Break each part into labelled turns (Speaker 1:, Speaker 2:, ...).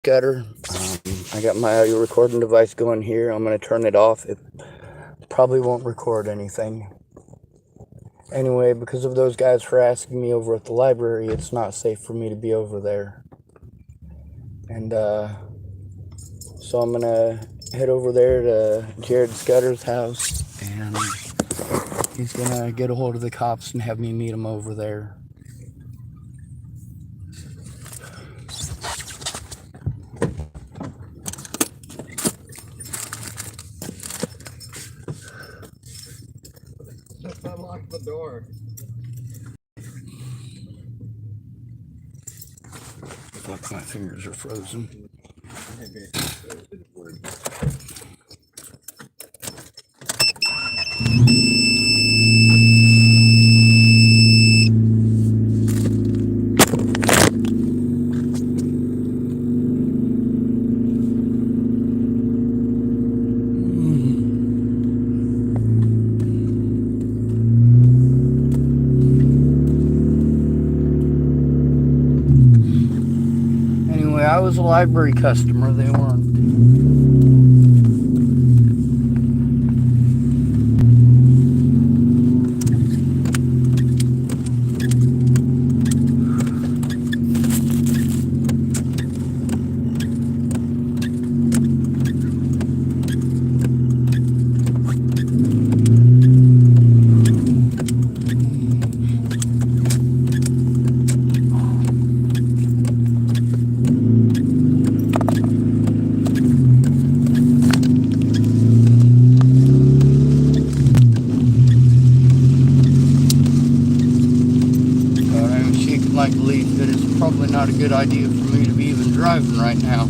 Speaker 1: Scudder. I got my audio recording device going here. I'm going to turn it off. It probably won't record anything. Anyway, because of those guys harassing me over at the library, it's not safe for me to be over there. And so I'm going to head over there to Jared Scudder's house, and he's going to get a hold of the cops and have me meet him over there.
Speaker 2: Just unlock the door.
Speaker 1: Fuck, my fingers are frozen. Anyway, I was a library customer. They weren't. I believe that it's probably not a good idea for me to be even driving right now.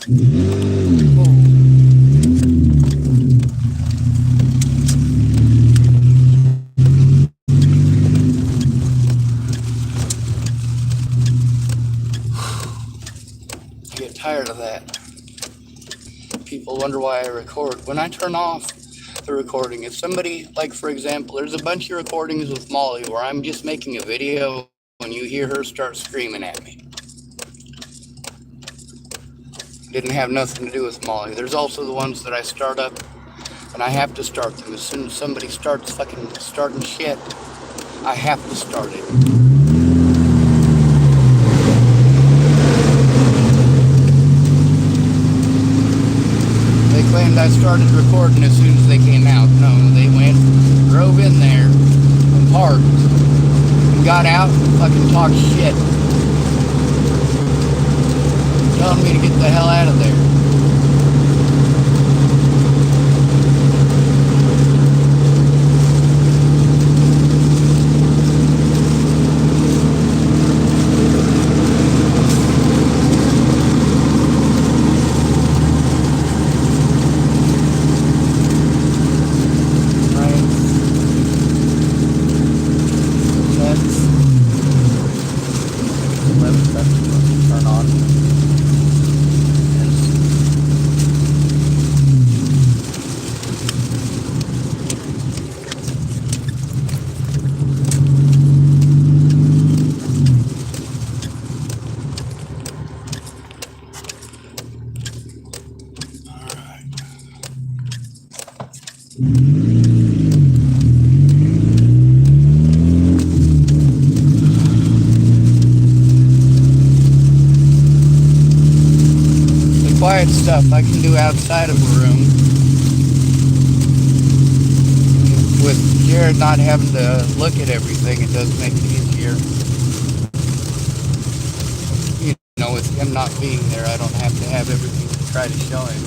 Speaker 1: I get tired of that. People wonder why I record. When I turn off the recording, if somebody, like for example, there's a bunch of recordings with Molly where I'm just making a video and you hear her start screaming at me. Didn't have nothing to do with Molly. There's also the ones that I start up and I have to start them. As soon as somebody starts fucking starting shit, I have to start it. They claimed I started recording as soon as they came out. No, they went, drove in there, and parked, and got out and fucking talked shit. Telling me to get the hell out of there. Turn on. Quiet stuff I can do outside of a room. With Jared not having to look at everything, it does make it easier. You know, with him not being there, I don't have to have everything try to show him.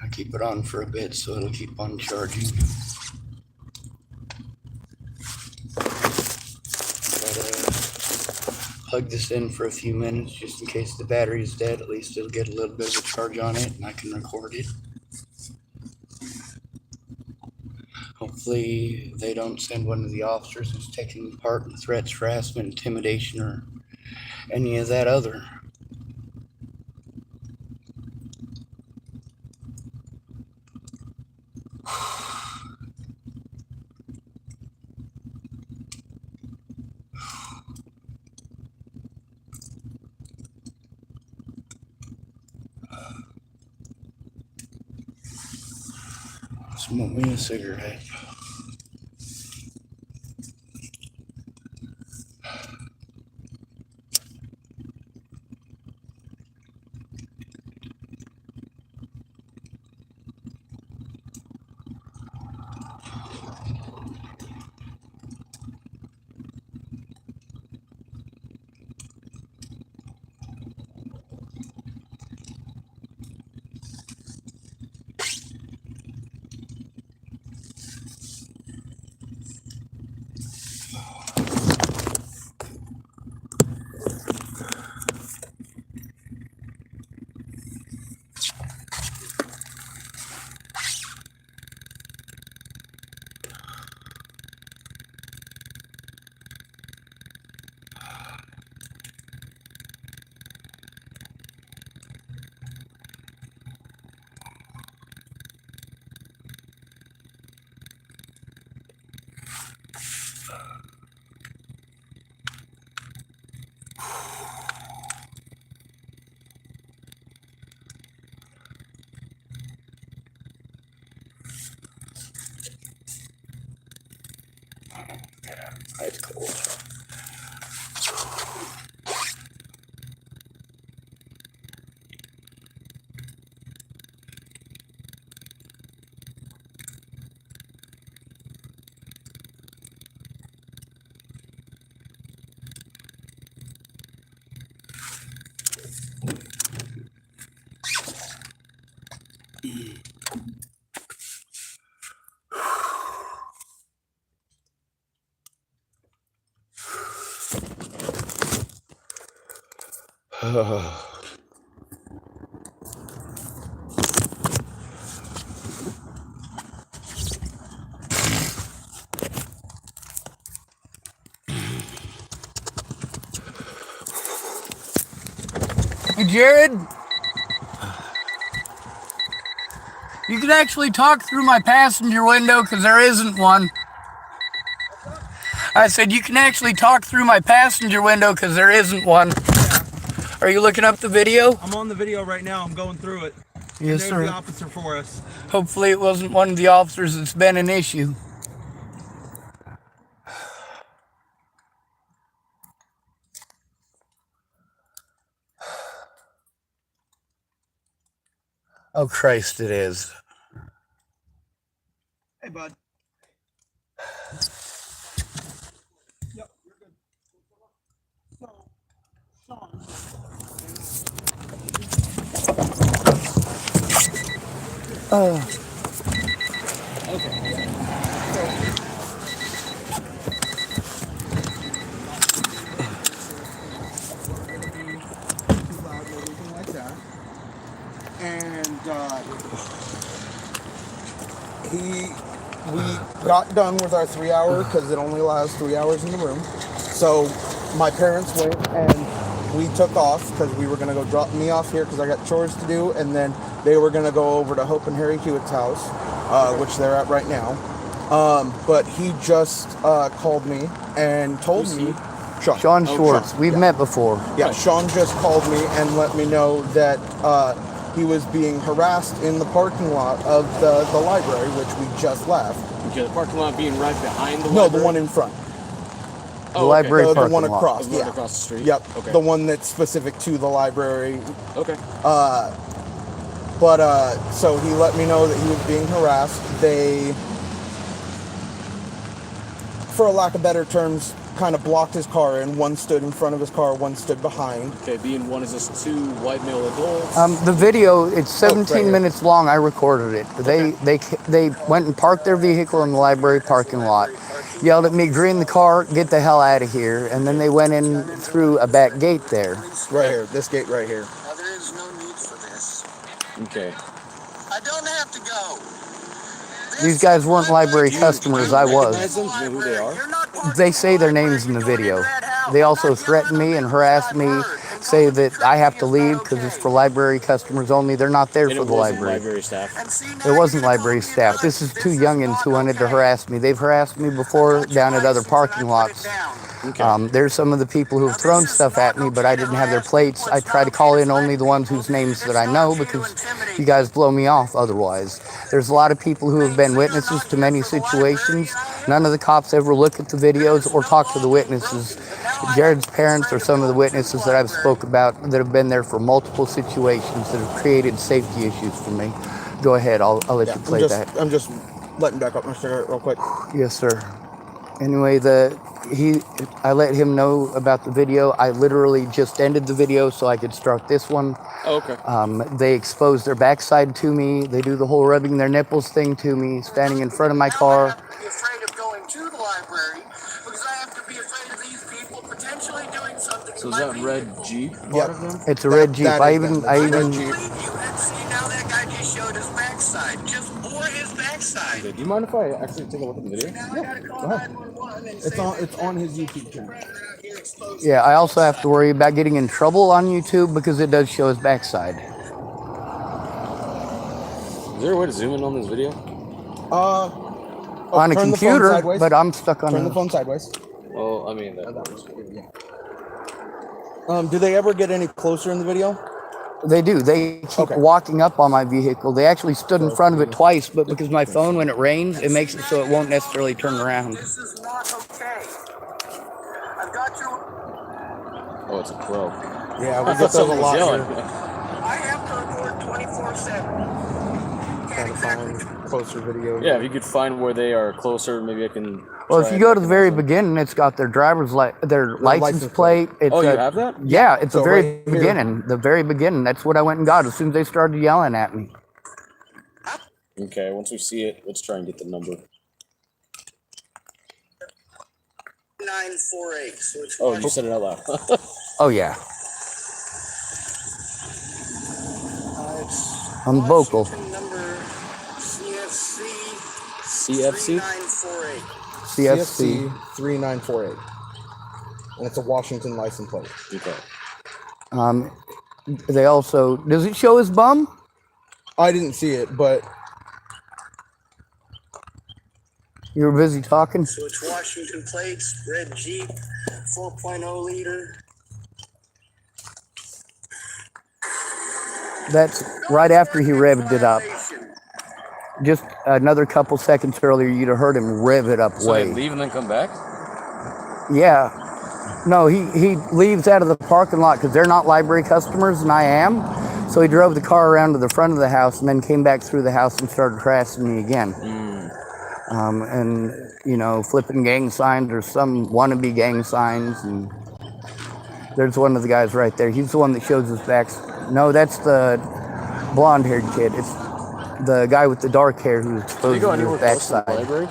Speaker 1: I keep it on for a bit so it'll keep on charging. Plug this in for a few minutes just in case the battery is dead. At least it'll get a little bit of a charge on it and I can record it. Hopefully they don't send one of the officers who's taking part in threats, harassment, intimidation, or any of that other. Smoke me a cigarette. It's cold. Hey, Jared, you can actually talk through my passenger window because there isn't one. I said you can actually talk through my passenger window because there isn't one. Are you looking up the video?
Speaker 2: I'm on the video right now. I'm going through it.
Speaker 1: Yes,
Speaker 2: There's
Speaker 1: sir.
Speaker 2: the officer for us.
Speaker 1: Hopefully it wasn't one of the officers that's been an issue. Oh, Christ, it is.
Speaker 2: Hey, bud. Yep, you're good. So, Sean. Okay. Too loud or anything like that. And we got done with our 3 hour because it only allows 3 hours in the room. So my parents went and we took off because we were going to go drop me off here because I got chores to do, and then they were going to go over to Hope and Harry Hewitt's house, which they're at right now. But he just called me and told me.
Speaker 1: Sean Schwartz. We've met before.
Speaker 2: Yeah, Sean just called me and let me know that he was being harassed in the parking lot of the library, which we just left.
Speaker 3: Okay, the parking lot being right behind the
Speaker 2: No,
Speaker 3: library?
Speaker 2: the one in front.
Speaker 1: The library
Speaker 2: The
Speaker 1: parking
Speaker 2: one
Speaker 1: lot.
Speaker 2: across.
Speaker 3: The one
Speaker 2: Yeah.
Speaker 3: across the street?
Speaker 2: Yep.
Speaker 3: Okay.
Speaker 2: The one that's specific to the library.
Speaker 3: Okay.
Speaker 2: So he let me know that he was being harassed. They, for a lack of better terms, kind of blocked his car in. One stood in front of his car, one stood behind.
Speaker 3: Okay, being one is this 2 white male adults?
Speaker 1: The video, it's 17
Speaker 2: here.
Speaker 1: minutes long. I recorded it. They went and parked their vehicle in the library parking lot, yelled at me, "Green the car, get the hell out of here!" And then they went in through a back gate there.
Speaker 2: Right here, this gate right here.
Speaker 4: Now, there is no need for this.
Speaker 3: Okay.
Speaker 4: I don't have to go.
Speaker 1: These guys weren't library customers. I was.
Speaker 3: Recognize them? Do you know who they are?
Speaker 1: They say their names in the video. They also threatened me and harassed me, say that I have to leave because it's for library customers only. They're not there
Speaker 3: And
Speaker 1: for
Speaker 3: it
Speaker 1: the
Speaker 3: wasn't
Speaker 1: library.
Speaker 3: library staff.
Speaker 1: It wasn't library staff. This is 2 youngins who wanted to harass me. They've harassed me before down at other parking lots.
Speaker 3: Okay.
Speaker 1: There's some of the people who have thrown stuff at me, but I didn't have their plates. I try to call in only the ones whose names that I know because you guys blow me off otherwise. There's a lot of people who have been witnesses to many situations. None of the cops ever look at the videos or talk to the witnesses. Jared's parents are some of the witnesses that I've spoke about that have been there for multiple situations that have created safety issues for me. Go ahead, I'll let you play that.
Speaker 2: I'm just letting back up my cigarette real quick.
Speaker 1: Yes, sir. Anyway, I let him know about the video. I literally just ended the video so I could start this one.
Speaker 3: Oh, okay.
Speaker 1: They expose their backside to me. They do the whole rubbing their nipples thing to me, standing in front of my car.
Speaker 4: I have to be afraid of going to the library because I have to be afraid of these people potentially doing something.
Speaker 3: So is that red Jeep part
Speaker 2: Yep.
Speaker 3: of them?
Speaker 1: It's a red Jeep.
Speaker 2: that
Speaker 1: I
Speaker 2: is
Speaker 1: even,
Speaker 2: them.
Speaker 1: I
Speaker 2: It's a red
Speaker 1: even,
Speaker 2: Jeep.
Speaker 4: Believe you. And see, now that guy just showed his backside. Just bore his backside.
Speaker 3: Okay, do you mind if I actually take a look at the video?
Speaker 4: Now I gotta call 911 and
Speaker 2: It's on his YouTube channel.
Speaker 1: yeah, I also have to worry about getting in trouble on YouTube because it does show his backside.
Speaker 3: Is there a way to zoom in on this video?
Speaker 1: On a
Speaker 2: turn the phone
Speaker 1: computer,
Speaker 2: sideways.
Speaker 1: but I'm stuck on
Speaker 2: Turn the
Speaker 1: a,
Speaker 2: phone sideways.
Speaker 3: Well, I mean, that
Speaker 2: Do they ever get any closer in the video?
Speaker 1: They do. They keep
Speaker 2: Okay.
Speaker 1: walking up on my vehicle. They actually stood in front of it twice, but because my phone, when it rains, it makes it so it won't necessarily turn around.
Speaker 4: This is not okay. I've got you.
Speaker 3: Oh, it's a crow.
Speaker 2: Yeah, we
Speaker 3: I
Speaker 2: get
Speaker 3: thought
Speaker 2: those a
Speaker 3: someone was
Speaker 2: lot
Speaker 3: yelling.
Speaker 2: here.
Speaker 4: I have to record 24/7.
Speaker 2: Trying to find closer video.
Speaker 3: Yeah, if you could find where they are closer, maybe I can.
Speaker 1: Well,
Speaker 3: try
Speaker 1: if you
Speaker 3: and
Speaker 1: go to the very
Speaker 3: recognize them.
Speaker 1: beginning, it's got their their license
Speaker 2: license
Speaker 1: plate. It's
Speaker 3: Oh, you have that?
Speaker 1: Yeah, it's
Speaker 2: So
Speaker 1: the very
Speaker 2: right here.
Speaker 1: beginning. The very beginning. That's what I went and got as soon as they started yelling at me.
Speaker 3: Okay, once we see it, let's try and get the number.
Speaker 4: 948. So it's
Speaker 3: Oh, you said it out loud.
Speaker 1: Oh yeah,
Speaker 4: it's
Speaker 1: I'm vocal.
Speaker 4: Washington number CFC
Speaker 3: CFC?
Speaker 4: 3948.
Speaker 1: CFC.
Speaker 2: 3948. And it's a Washington license plate.
Speaker 3: Okay.
Speaker 1: They also, does it show his bum?
Speaker 2: I didn't see it, but
Speaker 1: You were busy talking.
Speaker 4: So it's Washington plates, red Jeep, 4.0 liter.
Speaker 1: That's right after he revved it up. Just another couple seconds earlier, you'd have heard him rev it up
Speaker 3: So they
Speaker 1: way.
Speaker 3: leave and then come back?
Speaker 1: Yeah. No, he leaves out of the parking lot because they're not library customers and I am. So he drove the car around to the front of the house and then came back through the house and started harassing me again. And, you know, flipping gang signs or some wannabe gang signs. And there's one of the guys right there. He's the one that shows his back. No, that's the blonde-haired kid. It's the guy with the dark hair who's
Speaker 3: Did
Speaker 1: exposed
Speaker 3: you go
Speaker 1: to
Speaker 3: anywhere
Speaker 1: his
Speaker 3: close to the
Speaker 1: backside.
Speaker 3: library?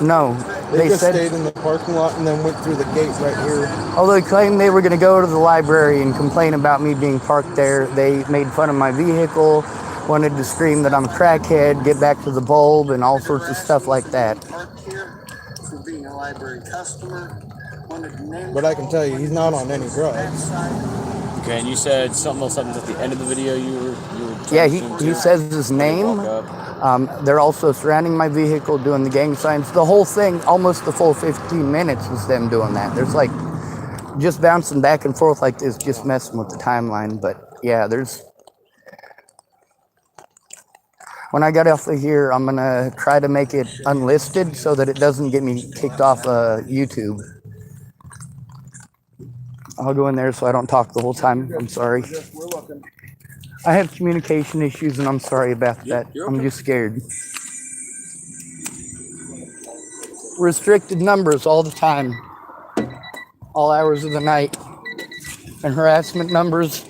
Speaker 1: No,
Speaker 2: they
Speaker 1: they
Speaker 2: just
Speaker 1: said,
Speaker 2: stayed in the parking lot and then went through the gate right here.
Speaker 1: although they claimed they were going to go to the library and complain about me being parked there, they made fun of my vehicle, wanted to scream that I'm a crackhead, get back to the bulb, and all sorts of stuff like that.
Speaker 4: Parked here for being a library customer. Wanted to name
Speaker 2: But I can
Speaker 4: call,
Speaker 2: tell you, he's not on
Speaker 4: wanted
Speaker 2: any
Speaker 4: to
Speaker 2: drugs.
Speaker 4: backside.
Speaker 3: Okay, and you said something else happens at the end of the video. You were
Speaker 1: Yeah,
Speaker 3: trying to zoom
Speaker 1: he
Speaker 3: to?
Speaker 1: says his
Speaker 3: When they
Speaker 1: name.
Speaker 3: walk up.
Speaker 1: They're also surrounding my vehicle, doing the gang signs. The whole thing, almost the full 15 minutes was them doing that. There's like just bouncing back and forth like this, just messing with the timeline. But yeah, there's When I get off of here, I'm gonna try to make it unlisted so that it doesn't get me kicked off YouTube. I'll go in there so I don't talk the whole time. I'm sorry.
Speaker 2: We're looking.
Speaker 1: I have communication issues and I'm sorry about that. I'm just scared. Restricted numbers all the time, all hours of the night, and harassment numbers.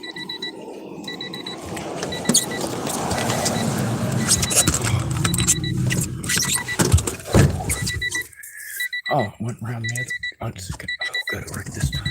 Speaker 1: Oh, went around the other. Oh, just got to work this time.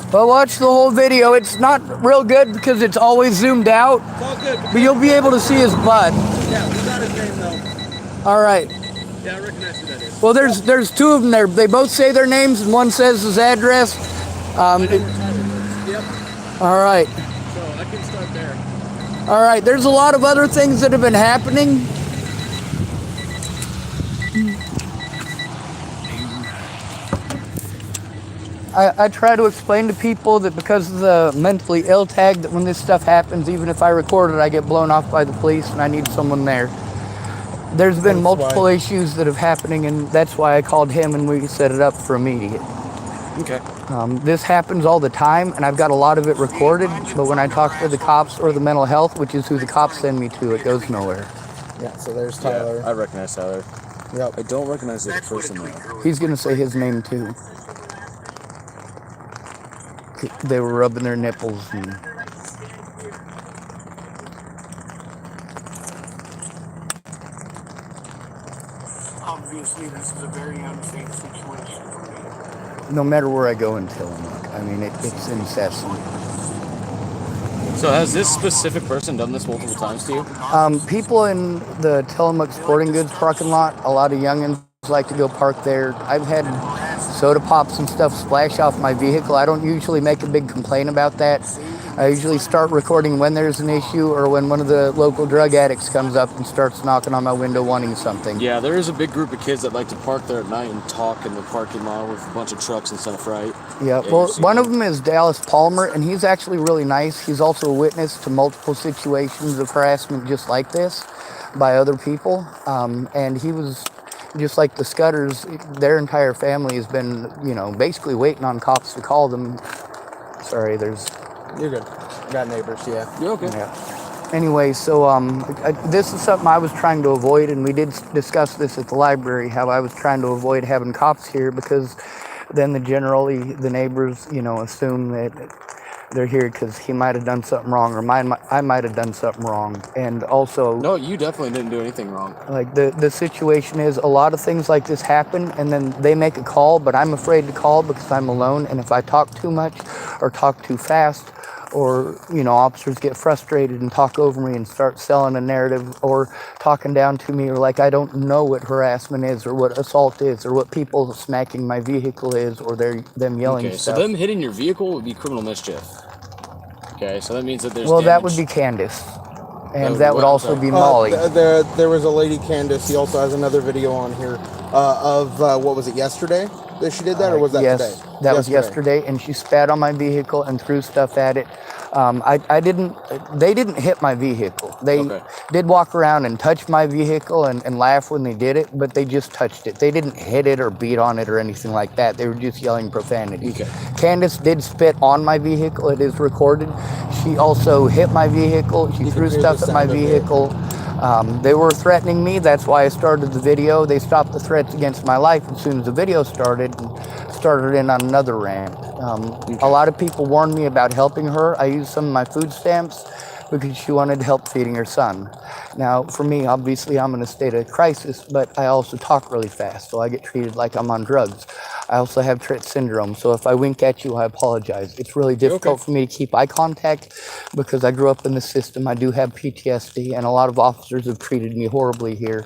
Speaker 1: But watch the whole video. It's not real good because it's always zoomed out.
Speaker 2: It's all good.
Speaker 1: But you'll be able to see his butt.
Speaker 2: Yeah, we got his name though.
Speaker 1: All right.
Speaker 2: Yeah, I recognize who that is.
Speaker 1: Well, there's two of them there. They both say their names and one says his address.
Speaker 2: Yep.
Speaker 1: All right.
Speaker 2: So I can start there.
Speaker 1: All right. There's a lot of other things that have been happening. I try to explain to people that because of the mentally ill tag, that when this stuff happens, even if I record it, I get blown off by the police and I need someone there. There's been multiple issues that have happening, and that's why I called him and we set it up for immediate.
Speaker 3: Okay.
Speaker 1: This happens all the time, and I've got a lot of it recorded, but when I talk to the cops or the mental health, which is who the cops send me to, it goes nowhere.
Speaker 2: Yeah, so there's Tyler.
Speaker 3: Yeah, I recognize Tyler.
Speaker 2: Yep.
Speaker 3: I don't recognize the person though.
Speaker 1: He's going to say his name too. They were rubbing their nipples and...
Speaker 4: Obviously, this is a very unsafe situation for me.
Speaker 1: No matter where I go in Tillamook, I mean, it's incessant.
Speaker 3: So has this specific person done this multiple times to you?
Speaker 1: People in the Tillamook Sporting Goods parking lot, a lot of youngins like to go park there. I've had soda pops and stuff splash off my vehicle. I don't usually make a big complaint about that. I usually start recording when there's an issue or when one of the local drug addicts comes up and starts knocking on my window wanting something.
Speaker 3: Yeah, there is a big group of kids that like to park there at night and talk in the parking lot with a bunch of trucks and stuff, right?
Speaker 1: Yeah, well, one of them is Dallas Palmer, and he's actually really nice. He's also a witness to multiple situations of harassment just like this by other people. And he was, just like the Scudders, their entire family has been, basically waiting on cops to call them. Sorry, there's...
Speaker 2: You're good. I got neighbors, yeah.
Speaker 3: You're okay.
Speaker 1: Yeah. Anyway, so this is something I was trying to avoid, and we did discuss this at the library, how I was trying to avoid having cops here because then the neighbors, assume that they're here because he might have done something wrong or I might have done something wrong. And also...
Speaker 3: No, you definitely didn't do anything wrong.
Speaker 1: Like the situation is a lot of things like this happen and then they make a call, but I'm afraid to call because I'm alone. And if I talk too much or talk too fast, or, officers get frustrated and talk over me and start selling a narrative or talking down to me, or like I don't know what harassment is or what assault is or what people smacking my vehicle is or them yelling
Speaker 3: Okay,
Speaker 1: stuff.
Speaker 3: so them hitting your vehicle would be criminal mischief. Okay, so that means that there's
Speaker 1: Well, that
Speaker 3: damage.
Speaker 1: would be Candace. And that would also be Molly.
Speaker 2: There was a lady, Candace. He also has another video on here of, what was it, yesterday that she did that, or was that
Speaker 1: yes,
Speaker 2: today?
Speaker 1: That was yesterday, and she spat on my vehicle and threw stuff at it. They didn't hit my vehicle. They did walk around and touch my vehicle and laugh when they did it, but they just touched it. They didn't hit it or beat on it or anything like that. They were just yelling profanity.
Speaker 3: Okay.
Speaker 1: Candace did spit on my vehicle. It is recorded. She also hit my vehicle. She threw stuff at my vehicle. They were threatening me. That's why I started the video. They stopped the threats against my life as soon as the video started and started in on another rant. A lot of people warned me about helping her. I used some of my food stamps because she wanted help feeding her son. Now, for me, obviously, I'm in a state of crisis, but I also talk really fast, so I get treated like I'm on drugs. I also have Tourette syndrome, so if I wink at you, I apologize. It's really difficult for me to keep eye contact because I grew up in the system. I do have PTSD, and a lot of officers have treated me horribly here.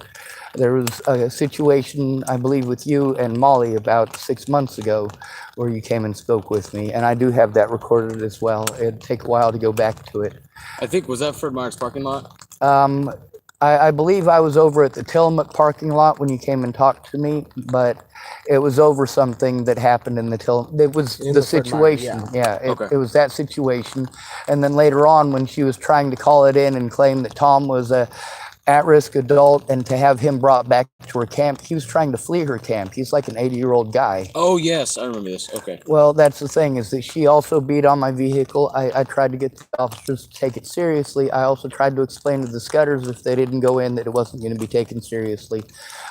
Speaker 1: There was a situation, I believe, with you and Molly about 6 months ago where you came and spoke with me, and I do have that recorded as well. It'd take a while to go back to it.
Speaker 3: I think, was that Fred Meyer's parking lot?
Speaker 1: I believe I was over at the Tillamook parking lot when you came and talked to me, but it was over something that happened in the it was
Speaker 2: In
Speaker 1: the
Speaker 2: the Fred Meyer,
Speaker 1: situation.
Speaker 2: yeah.
Speaker 1: It was that situation. And then later on, when she was trying to call it in and claim that Tom was a at-risk adult and to have him brought back to her camp, he was trying to flee her camp. He's like an 80-year-old guy.
Speaker 3: Oh, yes, I remember this. Okay.
Speaker 1: Well, that's the thing, is that she also beat on my vehicle. I tried to get the officers to take it seriously. I also tried to explain to the Scudders if they didn't go in that it wasn't going to be taken seriously.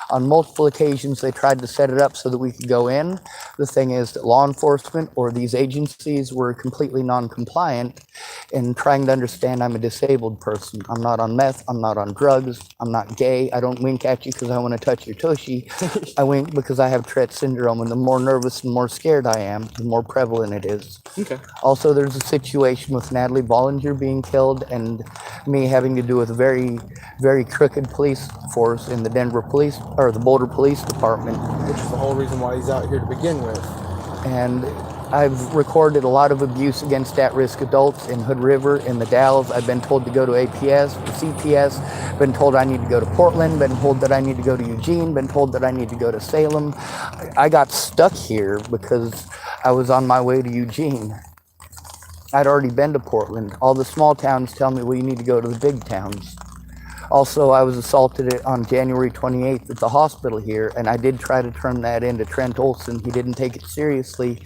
Speaker 1: On multiple occasions, they tried to set it up so that we could go in. The thing is that law enforcement or these agencies were completely non-compliant in trying to understand I'm a disabled person. I'm not on meth. I'm not on drugs. I'm not gay. I don't wink at you because I want to touch your tushy. I wink because I have Tourette syndrome, and the more nervous and more scared I am, the more prevalent it is.
Speaker 3: Okay.
Speaker 1: Also, there's a situation with Natalie Bollinger being killed and me having to do with a very, very crooked police force in the Denver Police, or the Boulder Police Department.
Speaker 2: Which is the whole reason why he's out here to begin with.
Speaker 1: And I've recorded a lot of abuse against at-risk adults in Hood River, in the Dalles. I've been told to go to APS, to CPS, been told I need to go to Portland, been told that I need to go to Eugene, been told that I need to go to Salem. I got stuck here because I was on my way to Eugene. I'd already been to Portland. All the small towns tell me, well, you need to go to the big towns. Also, I was assaulted on January 28th at the hospital here, and I did try to turn that into Trent Olson. He didn't take it seriously,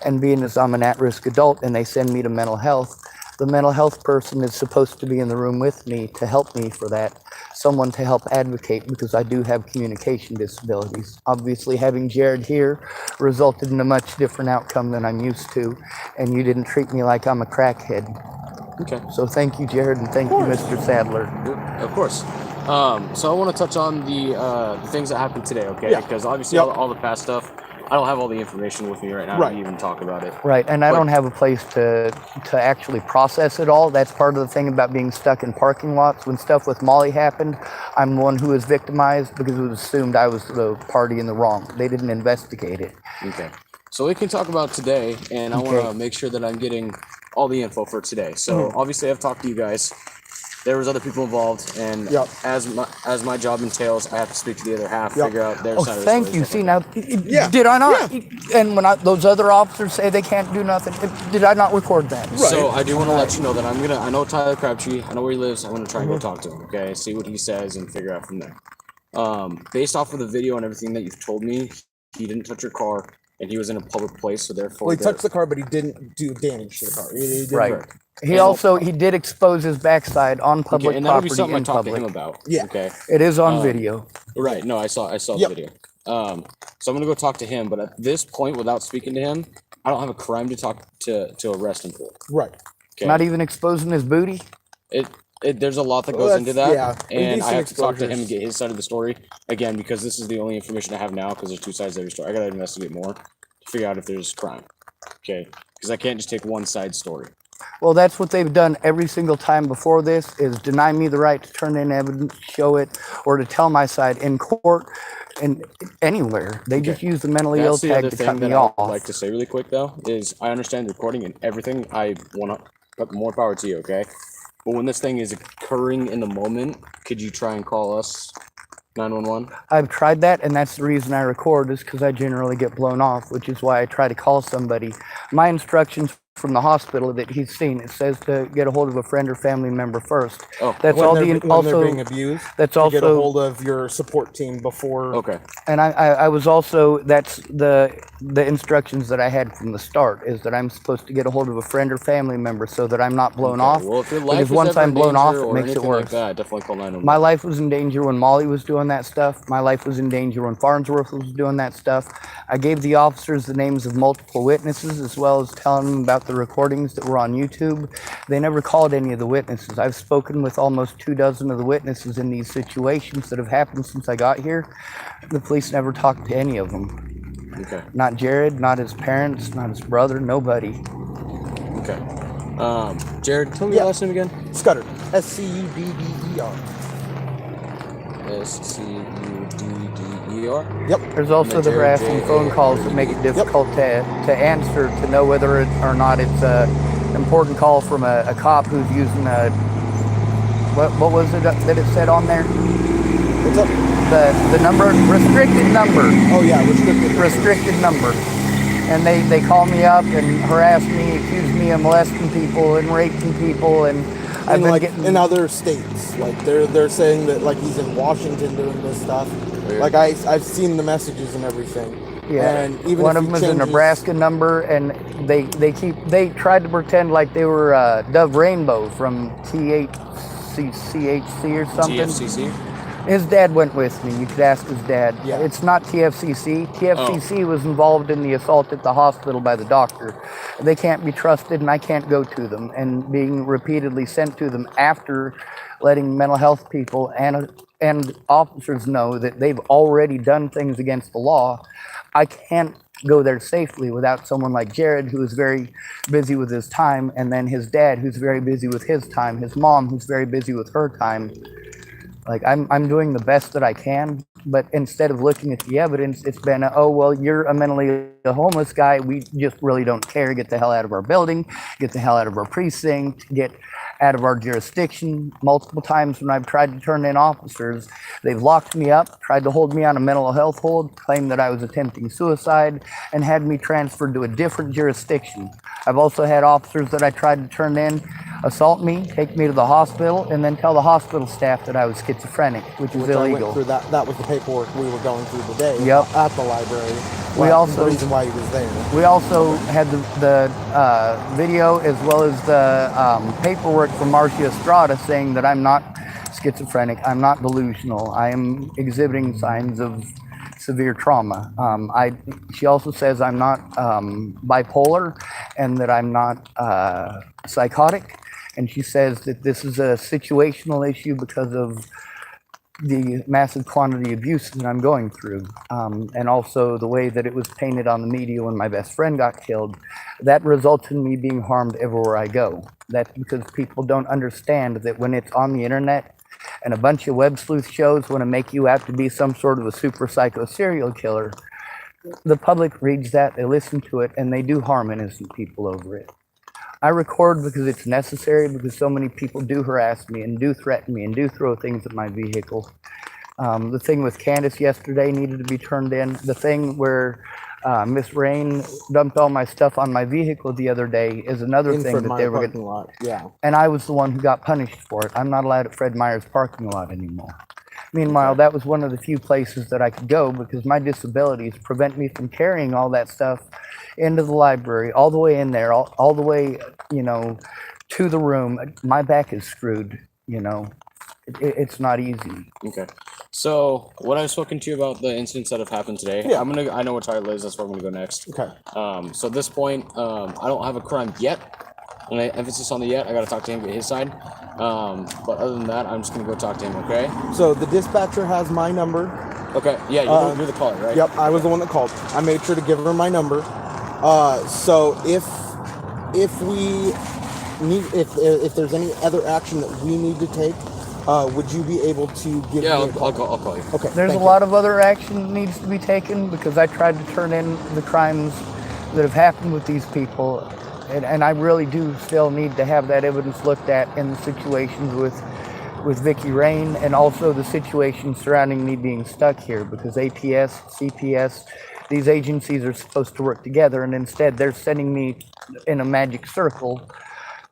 Speaker 1: and being as I'm an at-risk adult and they send me to mental health, the mental health person is supposed to be in the room with me to help me for that, someone to help advocate, because I do have communication disabilities. Obviously, having Jared here resulted in a much different outcome than I'm used to, and you didn't treat me like I'm a crackhead.
Speaker 3: Okay.
Speaker 1: So thank you, Jared, and thank you, Mr. Sadler.
Speaker 3: Of course. So I want to touch on the things that happened today, okay?
Speaker 2: Yeah.
Speaker 3: Because obviously
Speaker 2: Yep.
Speaker 3: all the past stuff, I don't have all the information with me right now
Speaker 2: Right.
Speaker 3: to even talk about it.
Speaker 1: Right, and I don't have a place to actually process it all. That's part of the thing about being stuck in parking lots. When stuff with Molly happened, I'm the one who was victimized because it was assumed I was the party in the wrong. They didn't investigate it.
Speaker 3: Okay. So we can talk about today, and I want
Speaker 1: Okay.
Speaker 3: to make sure that I'm getting all the info for today. So obviously I've talked to you guys. There was other people involved, and
Speaker 2: Yep.
Speaker 3: as my job entails, I have to speak to the other half,
Speaker 2: Yep.
Speaker 3: figure out their
Speaker 1: Oh,
Speaker 3: side of the
Speaker 1: thank
Speaker 3: story,
Speaker 1: you.
Speaker 3: stuff
Speaker 1: See,
Speaker 3: like
Speaker 1: now,
Speaker 2: Yeah.
Speaker 1: did I not? And when those other officers say they can't do nothing, did I not record that?
Speaker 3: that. So I do want to let you know that I know Tyler Crabtree, I know where he lives, I'm gonna try and go talk to him, okay? See what he says and figure out from there. Based off of the video and everything that you've told me, he didn't touch your car, and he was in a public place, so therefore
Speaker 2: Well, he touched the car, but he didn't do damage to the car. He didn't
Speaker 1: Right. He did expose his backside on public
Speaker 3: Okay, and that'll be
Speaker 1: property
Speaker 3: something I
Speaker 1: in
Speaker 3: talked to
Speaker 1: public.
Speaker 3: him about.
Speaker 2: Yeah.
Speaker 3: Okay.
Speaker 1: It is on video.
Speaker 3: Right. No, I saw
Speaker 2: Yep.
Speaker 3: the video. So I'm gonna go talk to him, but at this point, without speaking to him, I don't have a crime to talk to arrest him for.
Speaker 2: Right.
Speaker 3: Okay.
Speaker 1: Not even exposing his booty.
Speaker 3: There's a lot that
Speaker 2: Well,
Speaker 3: goes into that,
Speaker 2: yeah,
Speaker 3: and I
Speaker 2: indecent
Speaker 3: have to talk to him and
Speaker 2: exposures.
Speaker 3: get his side of the story again because this is the only information I have now because there's two sides to every story. I gotta investigate more to figure out if there's crime. Okay, because I can't just take one side story.
Speaker 1: Well, that's what they've done every single time before this, is deny me the right to turn in evidence, show it, or to tell my side in court and anywhere. They just use the mentally ill
Speaker 3: That's the other
Speaker 1: tag to cut
Speaker 3: thing
Speaker 1: me
Speaker 3: that I
Speaker 1: off.
Speaker 3: would like to say really quick though is I understand the recording and everything. I want to put more power to you, okay? But when this thing is occurring in the moment, could you try and call us 911?
Speaker 1: I've tried that, and that's the reason I record, is because I generally get blown off, which is why I try to call somebody. My instructions from the hospital that he's seen, it says to get a hold of a friend or family member first.
Speaker 3: Oh,
Speaker 1: That's
Speaker 2: When
Speaker 1: all
Speaker 2: they're,
Speaker 1: the
Speaker 2: when
Speaker 1: also
Speaker 2: they're being abused,
Speaker 1: that's
Speaker 2: you get a
Speaker 1: also
Speaker 2: hold of your support team before.
Speaker 3: okay.
Speaker 1: and I was also, that's the instructions that I had from the start, is that I'm supposed to get a hold of a friend or family member so that I'm not blown
Speaker 3: Okay,
Speaker 1: off.
Speaker 3: well, if your life
Speaker 1: Because
Speaker 3: is
Speaker 1: once
Speaker 3: ever
Speaker 1: I'm
Speaker 3: in
Speaker 1: blown off,
Speaker 3: danger
Speaker 1: it
Speaker 3: or
Speaker 1: makes it
Speaker 3: anything
Speaker 1: worse.
Speaker 3: like that, definitely call 911.
Speaker 1: My life was in danger when Molly was doing that stuff. My life was in danger when Farnsworth was doing that stuff. I gave the officers the names of multiple witnesses, as well as telling them about about the recordings that were on YouTube. They never called any of the witnesses. I've spoken with almost 24 of the witnesses in these situations that have happened since I got here. The police never talked to any of them.
Speaker 3: Okay.
Speaker 1: Not Jared, not his parents, not his brother, nobody.
Speaker 3: Okay. Jared, tell me your last name again.
Speaker 2: Scudder. S-C-U-D-D-E-R.
Speaker 3: S-C-U-D-D-E-R?
Speaker 2: Yep.
Speaker 1: There's also the harassing phone calls that make it difficult to answer, to know whether or not it's an important call from a cop who's using a, what was it that it said on there?
Speaker 2: What's up?
Speaker 1: The number, restricted number.
Speaker 2: Oh yeah,
Speaker 1: Restricted number. And they call me up and harass me, accuse me of molesting people and raping people, and I've been
Speaker 2: like
Speaker 1: getting
Speaker 2: in other states, like they're saying that like he's in Washington doing this stuff.
Speaker 3: Weird.
Speaker 2: Like I've seen the messages and everything.
Speaker 1: Yeah,
Speaker 2: and even
Speaker 1: one
Speaker 2: if
Speaker 1: of
Speaker 2: he
Speaker 1: them is a
Speaker 2: changes-
Speaker 1: Nebraska number, and they tried to pretend like they were Dove Rainbow from THCC or something.
Speaker 3: TFCC?
Speaker 1: His dad went with me. You could ask his dad.
Speaker 2: Yeah.
Speaker 1: It's not TFCC. TFCC was involved in the assault at the hospital by the doctor. They can't be trusted, and I can't go to them. And being repeatedly sent to them after letting mental health people and officers know that they've already done things against the law, I can't go there safely without someone like Jared, who is very busy with his time, and then his dad, who's very busy with his time, his mom, who's very busy with her time. Like, I'm doing the best that I can, but instead of looking at the evidence, it's been, oh, well, you're a mentally homeless guy. We just really don't care. Get the hell out of our building. Get the hell out of our precinct. Get out of our jurisdiction. Multiple times when I've tried to turn in officers, they've locked me up, tried to hold me on a mental health hold, claimed that I was attempting suicide, and had me transferred to a different jurisdiction. I've also had officers that I tried to turn in assault me, take me to the hospital, and then tell the hospital staff that I was schizophrenic, which is
Speaker 2: I went
Speaker 1: illegal.
Speaker 2: through that was the paperwork we were going through today.
Speaker 1: Yep.
Speaker 2: At the library.
Speaker 1: We also-
Speaker 2: the reason why he was there.
Speaker 1: We also had the video as well as the paperwork from Marcia Estrada saying that I'm not schizophrenic, I'm not delusional, I am exhibiting signs of severe trauma. She also says I'm not bipolar and that I'm not psychotic. And she says that this is a situational issue because of the massive quantity of abuse that I'm going through, and also the way that it was painted on the media when my best friend got killed. That results in me being harmed everywhere I go. That's because people don't understand that when it's on the internet and a bunch of web sleuth shows want to make you out to be some sort of a super psycho serial killer, the public reads that, they listen to it, and they do harm innocent people over it. I record because it's necessary, because so many people do harass me and do threaten me and do throw things at my vehicle. The thing with Candace yesterday needed to be turned in. The thing where Miss Rain dumped all my stuff on my vehicle the other day is another
Speaker 2: In
Speaker 1: thing
Speaker 2: Fred
Speaker 1: that
Speaker 2: Meyer
Speaker 1: they were
Speaker 2: parking
Speaker 1: going
Speaker 2: lot. Yeah.
Speaker 1: and I was the one who got punished for it. I'm not allowed at Fred Meyer's parking lot anymore. Meanwhile, that was one of the few places that I could go because my disabilities prevent me from carrying all that stuff into the library, all the way in there, all the way, to the room. My back is screwed, It's not easy.
Speaker 3: Okay. So, what I've spoken to you about the incidents that have happened today,
Speaker 2: Yeah.
Speaker 3: I know where Tyler lives, that's where I'm gonna go next.
Speaker 2: Okay.
Speaker 3: So at this point, I don't have a crime yet. And emphasis on the yet, I gotta talk to him, get his side. But other than that, I'm just gonna go talk to him, okay?
Speaker 2: So the dispatcher has my number.
Speaker 3: Okay, yeah, you're the caller, right?
Speaker 2: Yep, I was the one that called. I made sure to give her my number. So if we need, if there's any other action that we need to take, would you be able to give
Speaker 3: Yeah,
Speaker 2: me a call?
Speaker 3: I'll call you.
Speaker 2: Okay.
Speaker 1: There's a
Speaker 2: thank
Speaker 1: lot of other action that needs to be taken because I tried to turn in the crimes that have happened with these people. And I really do still need to have that evidence looked at in the situations with Vicky Rain, and also the situation surrounding me being stuck here, because APS, CPS, these agencies are supposed to work together, and instead they're sending me in a magic circle.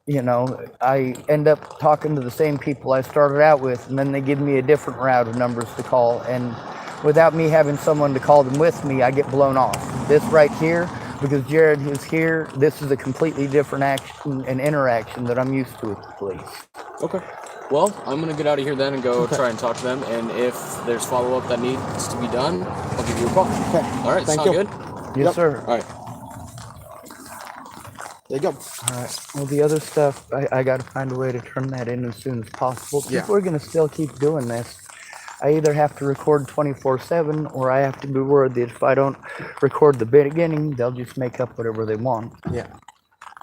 Speaker 1: I end up talking to the same people I started out with, and then they give me a different route of numbers to call, and without me having someone to call them with me, I get blown off. This right here, because Jared is here, this is a completely different action and interaction that I'm used to with the police.
Speaker 3: Okay. Well, I'm gonna get out of here then and go try and talk to them. And if there's follow-up that needs to be done, I'll give you a call.
Speaker 2: Okay.
Speaker 3: All right.
Speaker 2: Thank
Speaker 3: Sound
Speaker 2: you.
Speaker 3: good?
Speaker 1: Yes,
Speaker 2: Yep.
Speaker 1: sir.
Speaker 3: All right.
Speaker 2: There you go.
Speaker 1: All right. Well, the other stuff, I got to find a way to turn that in as soon as possible.
Speaker 2: Yeah.
Speaker 1: People are going to still keep doing this. I either have to record 24/7 or I have to be worried that if I don't record the beginning, they'll just make up whatever they want.
Speaker 2: Yeah.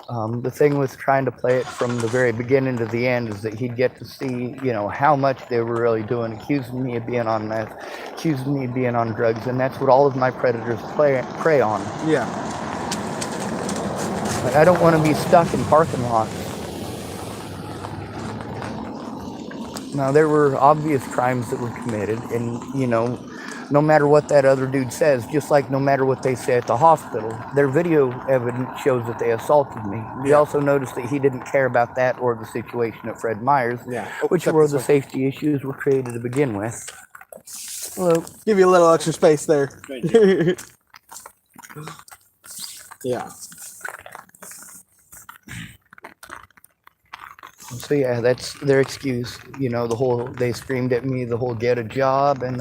Speaker 1: The thing with trying to play it from the very beginning to the end is that he'd get to see, you know, how much they were really doing, accusing me of being on meth, accusing me of being on drugs, and that's what all of my predators prey on.
Speaker 2: Yeah.
Speaker 1: Like, I don't want to be stuck in parking lots. Now, there were obvious crimes that were committed, and, you know, no matter what that other dude says, just like no matter what they say at the hospital, their video evidence shows that they assaulted me. We also noticed that he didn't care about that or the situation at Fred Meyer's, which are where the safety issues were created to begin with. Hello.
Speaker 2: Give you a little extra space there.
Speaker 3: Thank you.
Speaker 2: Yeah.
Speaker 1: So yeah, that's their excuse. You know, the whole, they screamed at me, the whole get a job, and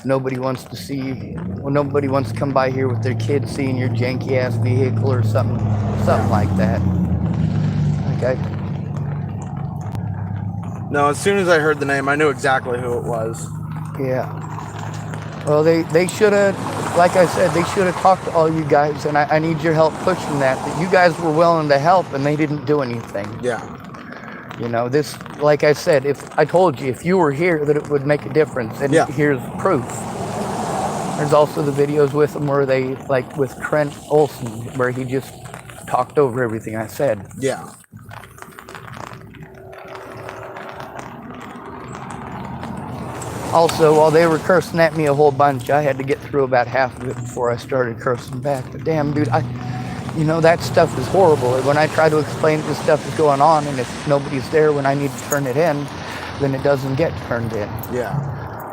Speaker 1: nobody wants to see, well, nobody wants to come by here with their kids seeing your janky ass vehicle or something like that. Okay.
Speaker 2: No, as soon as I heard the name, I knew exactly who it was.
Speaker 1: Yeah. Well, they should have, like I said, they should have talked to all you guys, and I need your help pushing that you guys were willing to help and they didn't do anything.
Speaker 2: Yeah.
Speaker 1: You know, this, like I said, if I told you, if you were here, that it would make a difference, and here's proof. There's also the videos with them where they, like with Trent Olson, where he just talked over everything I said.
Speaker 2: Yeah.
Speaker 1: Also, while they were cursing at me a whole bunch, I had to get through about half of it before I started cursing back. But damn, dude, you know, that stuff is horrible. When I try to explain this stuff is going on, and if nobody's there when I need to turn it in, then it doesn't get turned in.
Speaker 2: Yeah.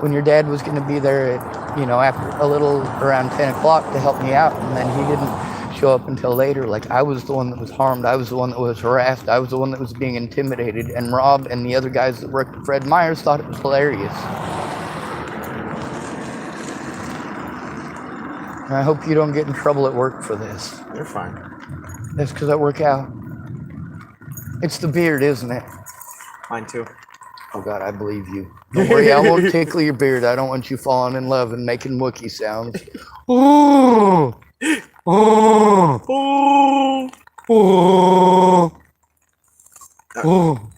Speaker 1: When your dad was going to be there at, you know, after a little around 10 o'clock to help me out, and then he didn't show up until later. Like, I was the one that was harmed. I was the one that was harassed. I was the one that was being intimidated. And Rob and the other guys that worked at Fred Meyer's thought it was hilarious. And I hope you don't get in trouble at work for this.
Speaker 2: You're fine.
Speaker 1: That's because I work out. It's the beard, isn't it?
Speaker 2: Mine too.
Speaker 1: Oh God, I believe you. Don't worry, I won't tickle your beard. I don't want you falling in love and making Wookiee sounds. Ooh, ooh, ooh, ooh.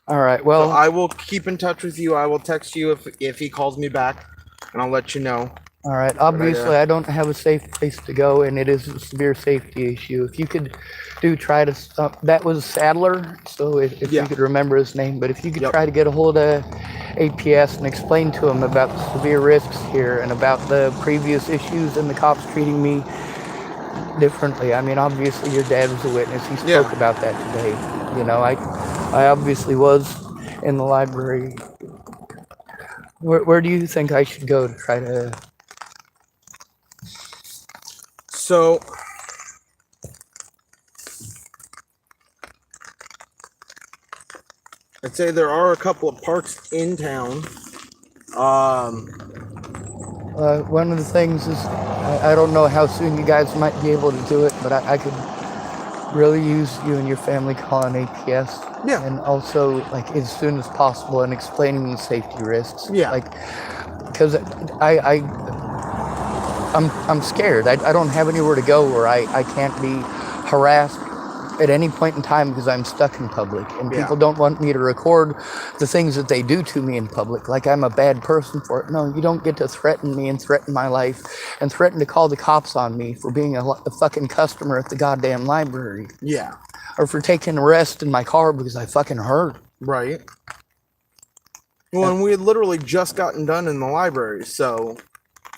Speaker 1: All right. Well,
Speaker 2: So I will keep in touch with you. I will text you if he calls me back, and I'll let you know.
Speaker 1: all right. Obviously, I don't have a safe place to go, and it is a severe safety issue. If you could try to stop. That was Sadler, so if you could remember his name, but if you could try to get a hold of APS and explain to him about the severe risks here and about the previous issues and the cops treating me differently. I mean, obviously, your dad was a witness. He spoke about that today. You know, I obviously was in the library. Where do you think I should go to try to...
Speaker 2: So, I'd say there are a couple of parks in town.
Speaker 1: One of the things is, I don't know how soon you guys might be able to do it, but I could really use you and your family calling APS.
Speaker 2: Yeah.
Speaker 1: And also, like, as soon as possible and explaining the safety risks.
Speaker 2: Yeah.
Speaker 1: Like, because I'm scared. I don't have anywhere to go where I can't be harassed at any point in time because I'm stuck in public. And people don't want me to record the things that they do to me in public, like I'm a bad person for it. No, you don't get to threaten me and threaten my life and threaten to call the cops on me for being a fucking customer at the goddamn library.
Speaker 2: Yeah.
Speaker 1: Or for taking a rest in my car because I fucking hurt.
Speaker 2: Right. Well, and we had literally just gotten done in the library, so...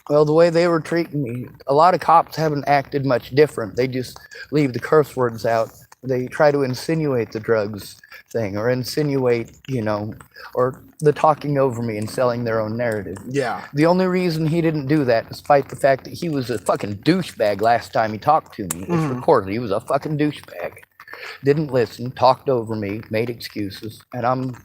Speaker 1: Well, the way they were treating me, a lot of cops haven't acted much different. They just leave the curse words out. They try to insinuate the drugs thing or insinuate, you know, or the talking over me and selling their own narrative.
Speaker 2: Yeah.
Speaker 1: The only reason he didn't do that, despite the fact that he was a fucking douchebag last time he talked to me, it's recorded. He was a fucking douchebag. Didn't listen, talked over me, made excuses, and I'm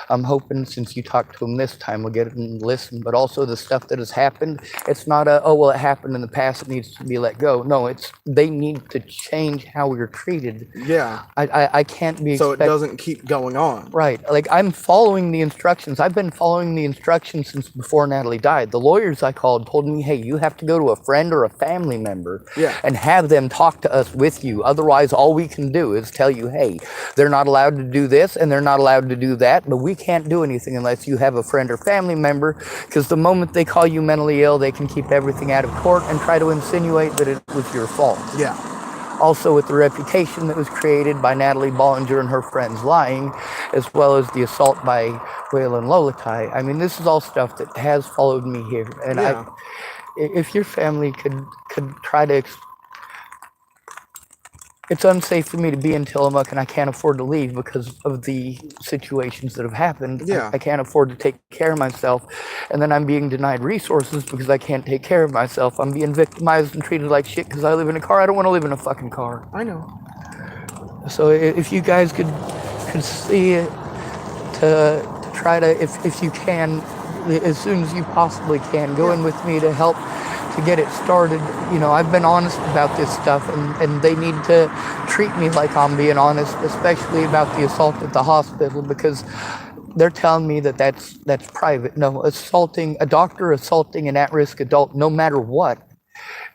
Speaker 1: I'm hoping since you talked to him this time, we'll get him to listen. But also the stuff that has happened, it's not a, oh, well, it happened in the past, it needs to be let go. No, it's they need to change how we're treated.
Speaker 2: Yeah.
Speaker 1: I can't be
Speaker 2: So it doesn't keep going on.
Speaker 1: Right. Like I'm following the instructions. I've been following the instructions since before Natalie died. The lawyers I called told me, hey, you have to go to a friend or a family member and have them talk to us with you. Otherwise, all we can do is tell you, hey, they're not allowed to do this and they're not allowed to do that, but we can't do anything unless you have a friend or family member, because the moment they call you mentally ill, they can keep everything out of court and try to insinuate that it was your fault.
Speaker 2: Yeah.
Speaker 1: Also with the reputation that was created by Natalie Bollinger and her friends lying, as well as the assault by Waylon Lolatai. I mean, this is all stuff that has followed me here. And if your family could try to, it's unsafe for me to be in Tillamook and I can't afford to leave because of the situations that have happened.
Speaker 2: Yeah.
Speaker 1: I can't afford to take care of myself. And then I'm being denied resources because I can't take care of myself. I'm being victimized and treated like shit because I live in a car. I don't want to live in a fucking car.
Speaker 2: I know.
Speaker 1: So if you guys could see it, to try to, if you can, as soon as you possibly can, go in with me to help to get it started. You know, I've been honest about this stuff, and they need to treat me like I'm being honest, especially about the assault at the hospital, because they're telling me that that's private. No, a doctor assaulting an at-risk adult, no matter what,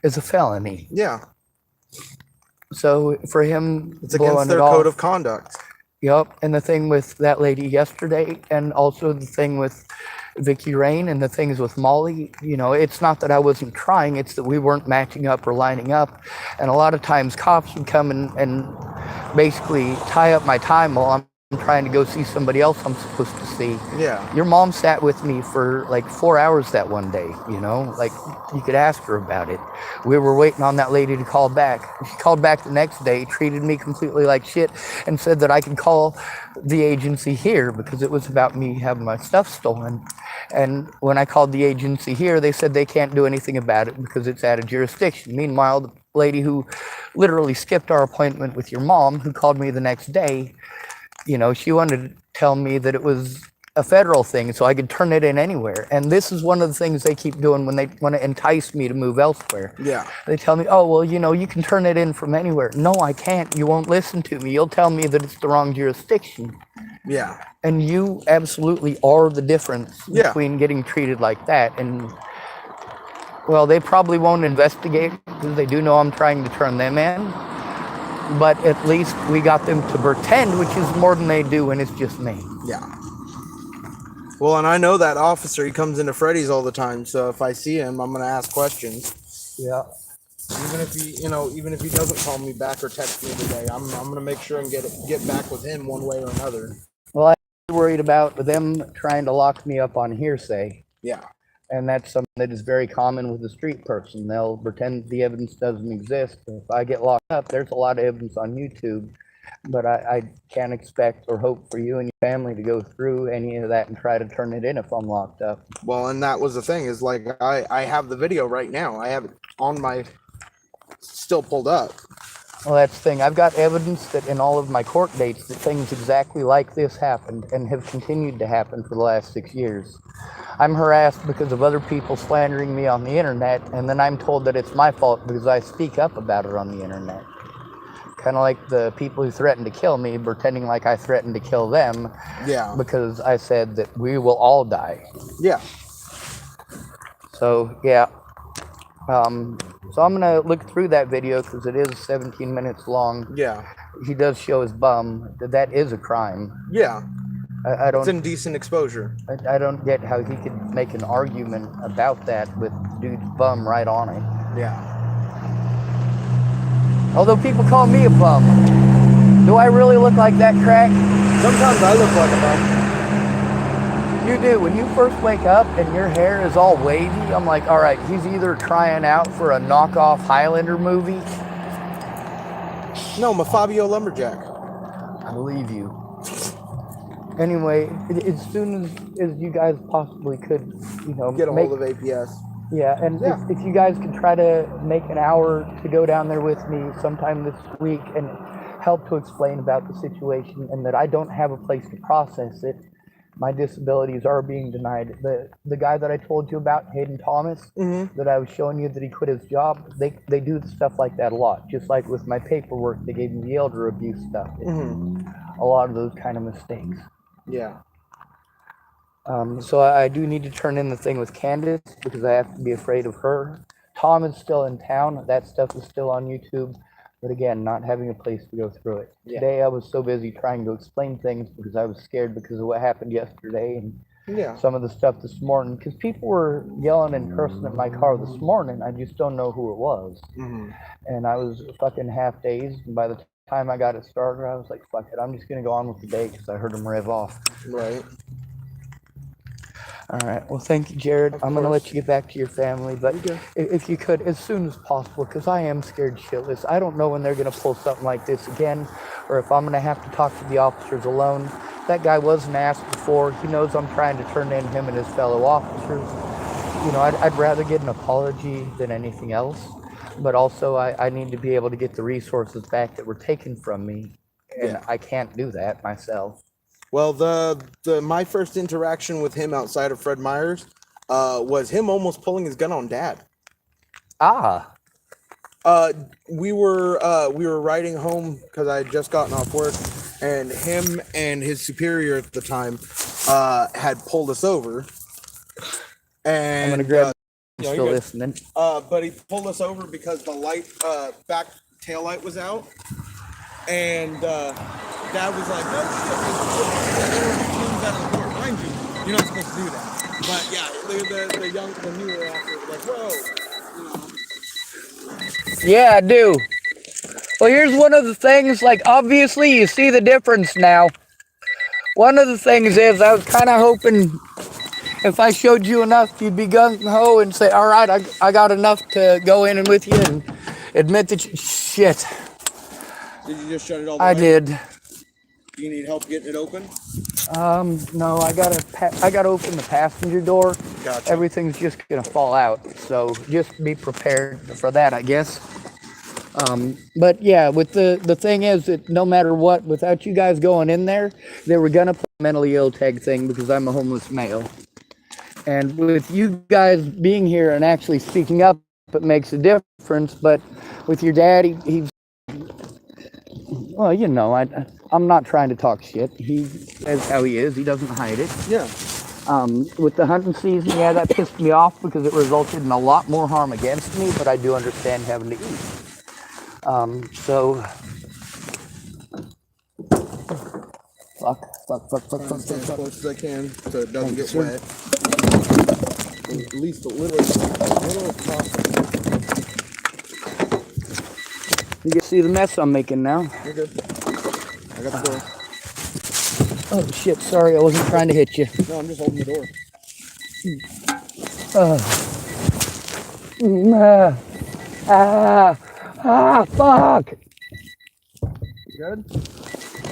Speaker 1: is a felony.
Speaker 2: Yeah.
Speaker 1: So for him,
Speaker 2: it's against their code of conduct.
Speaker 1: Yep, and the thing with that lady yesterday, and also the thing with Vicky Rain and the things with Molly, you know, it's not that I wasn't trying, it's that we weren't matching up or lining up. And a lot of times cops would come and basically tie up my time while I'm trying to go see somebody else I'm supposed to see.
Speaker 2: Yeah.
Speaker 1: Your mom sat with me for like 4 hours that one day, you know, like you could ask her about it. We were waiting on that lady to call back. She called back the next day, treated me completely like shit, and said that I could call the agency here because it was about me having my stuff stolen. And when I called the agency here, they said they can't do anything about it because it's out of jurisdiction. Meanwhile, the lady who literally skipped our appointment with your mom, who called me the next day, you know, she wanted to tell me that it was a federal thing so I could turn it in anywhere. And this is one of the things they keep doing when they want to entice me to move elsewhere.
Speaker 2: Yeah.
Speaker 1: They tell me, oh, well, you know, you can turn it in from anywhere. No, I can't. You won't listen to me. You'll tell me that it's the wrong jurisdiction.
Speaker 2: Yeah.
Speaker 1: And you absolutely are the difference between getting treated like that and, well, they probably won't investigate because they do know I'm trying to turn them in. But at least we got them to pretend, which is more than they do when it's just me.
Speaker 2: Yeah. Well, and I know that officer, he comes into Freddy's all the time, so if I see him, I'm going to ask questions.
Speaker 1: Yeah.
Speaker 2: Even if he, you know, even if he doesn't call me back or text me today, I'm going to make sure and get back with him one way or another.
Speaker 1: Well, I'm worried about them trying to lock me up on hearsay.
Speaker 2: Yeah.
Speaker 1: And that's something that is very common with a street person. They'll pretend the evidence doesn't exist. If I get locked up, there's a lot of evidence on YouTube, but I can't expect or hope for you and your family to go through any of that and try to turn it in if I'm locked up.
Speaker 2: Well, and that was the thing, is like, I have the video right now. I have it on my, still pulled up.
Speaker 1: Well, that's the thing. I've got evidence that in all of my court dates that things exactly like this happened and have continued to happen for the last 6 years. I'm harassed because of other people slandering me on the internet, and then I'm told that it's my fault because I speak up about it on the internet. Kind of like the people who threatened to kill me, pretending like I threatened to kill them.
Speaker 2: Yeah.
Speaker 1: Because I said that we will all die.
Speaker 2: Yeah.
Speaker 1: So, yeah. So I'm going to look through that video because it is 17 minutes long.
Speaker 2: Yeah.
Speaker 1: He does show his bum. That is a crime.
Speaker 2: Yeah.
Speaker 1: I don't.
Speaker 2: It's indecent exposure.
Speaker 1: I don't get how he could make an argument about that with dude's bum right on it.
Speaker 2: Yeah.
Speaker 1: Although people call me a bum. Do I really look like that crack?
Speaker 2: Sometimes I look like a bum.
Speaker 1: You do. When you first wake up and your hair is all wavy, I'm like, all right, he's either trying out for a knockoff Highlander movie.
Speaker 2: No, I'm a Fabio Lumberjack.
Speaker 1: I believe you. Anyway, as soon as you guys possibly could, you know,
Speaker 2: get a hold of APS.
Speaker 1: Yeah, and if you guys could try to make an hour to go down there with me sometime this week and help to explain about the situation and that I don't have a place to process it, my disabilities are being denied. The guy that I told you about, Hayden Thomas,
Speaker 2: Mm-hmm.
Speaker 1: that I was showing you that he quit his job, they do stuff like that a lot. Just like with my paperwork, they gave me the elder abuse stuff. A lot of those kind of mistakes.
Speaker 2: Yeah.
Speaker 1: So I do need to turn in the thing with Candace because I have to be afraid of her. Tom is still in town. That stuff is still on YouTube. But again, not having a place to go through it.
Speaker 2: Yeah.
Speaker 1: Today I was so busy trying to explain things because I was scared because of what happened yesterday and
Speaker 2: Yeah.
Speaker 1: some of the stuff this morning. Because people were yelling and cursing at my car this morning. I just don't know who it was. And I was fucking half dazed. And by the time I got it started, I was like, fuck it. I'm just going to go on with the day because I heard him rev off.
Speaker 2: Right.
Speaker 1: All right. Well, thank you, Jared. I'm going to let
Speaker 2: course.
Speaker 1: you get back to your family, but
Speaker 2: Okay.
Speaker 1: if you could, as soon as possible, because I am scared shitless. I don't know when they're going to pull something like this again, or if I'm going to have to talk to the officers alone. That guy wasn't asked before. He knows I'm trying to turn in him and his fellow officers. You know, I'd rather get an apology than anything else, but also I need to be able to get the resources back that were taken from me, and
Speaker 2: Yeah.
Speaker 1: I can't do that myself.
Speaker 2: Well, my first interaction with him outside of Fred Meyer's was him almost pulling his gun on Dad.
Speaker 1: Ah.
Speaker 2: We were riding home because I had just gotten off work, and him and his superior at the time had pulled us over. And
Speaker 1: I'm going to grab
Speaker 2: yeah,
Speaker 1: still
Speaker 2: you're good.
Speaker 1: listening.
Speaker 2: But he pulled us over because the light, back tail light was out, and Dad was like, "No shit, they were fumes out of the door." Mind you, you're not supposed to do that. But yeah, the newer officer was like, "Whoa."
Speaker 1: Yeah, I do. Well, here's one of the things, like, obviously you see the difference now. One of the things is I was kind of hoping if I showed you enough, you'd be gung-ho and say, all right, I got enough to go in and with you and admit that shit.
Speaker 2: Did you just shut it all the
Speaker 1: I
Speaker 2: way?
Speaker 1: did.
Speaker 2: Do you need help getting it open?
Speaker 1: No, I gotta open the passenger door.
Speaker 2: Gotcha.
Speaker 1: Everything's just gonna fall out, so just be prepared for that, I guess. But yeah, with the thing is that no matter what, without you guys going in there, they were gonna play a mentally ill tag thing because I'm a homeless male. And with you guys being here and actually speaking up, it makes a difference. But with your dad, he's well, you know, I'm not trying to talk shit. He says how he is. He doesn't hide it.
Speaker 2: Yeah.
Speaker 1: With the hunting season, yeah, that pissed me off because it resulted in a lot more harm against me, but I do understand having to eat. So, fuck.
Speaker 2: Trying to stay as close as I can so it doesn't get
Speaker 1: sir.
Speaker 2: wet. At least a little as possible.
Speaker 1: You can see the mess I'm making now.
Speaker 2: You're good. I got the door.
Speaker 1: Oh shit, sorry, I wasn't trying to hit you.
Speaker 2: No, I'm just holding the door.
Speaker 1: Fuck.
Speaker 2: You good?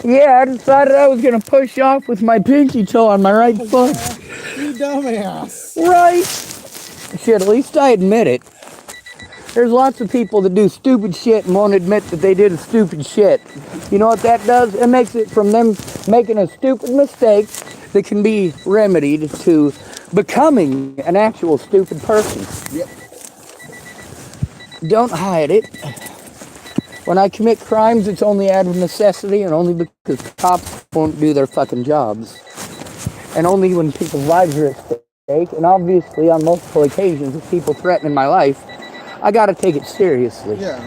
Speaker 1: Yeah, I decided I was gonna push off with my pinky toe on my right foot.
Speaker 2: You dumbass.
Speaker 1: Right? Shit, at least I admit it. There's lots of people that do stupid shit and won't admit that they did a stupid shit. You know what that does? It makes it from them making a stupid mistake that can be remedied to becoming an actual stupid person.
Speaker 2: Yep.
Speaker 1: Don't hide it. When I commit crimes, it's only out of necessity and only because cops won't do their fucking jobs. And only when people's lives are at stake, and obviously on multiple occasions with people threatening my life, I gotta take it seriously.
Speaker 2: Yeah.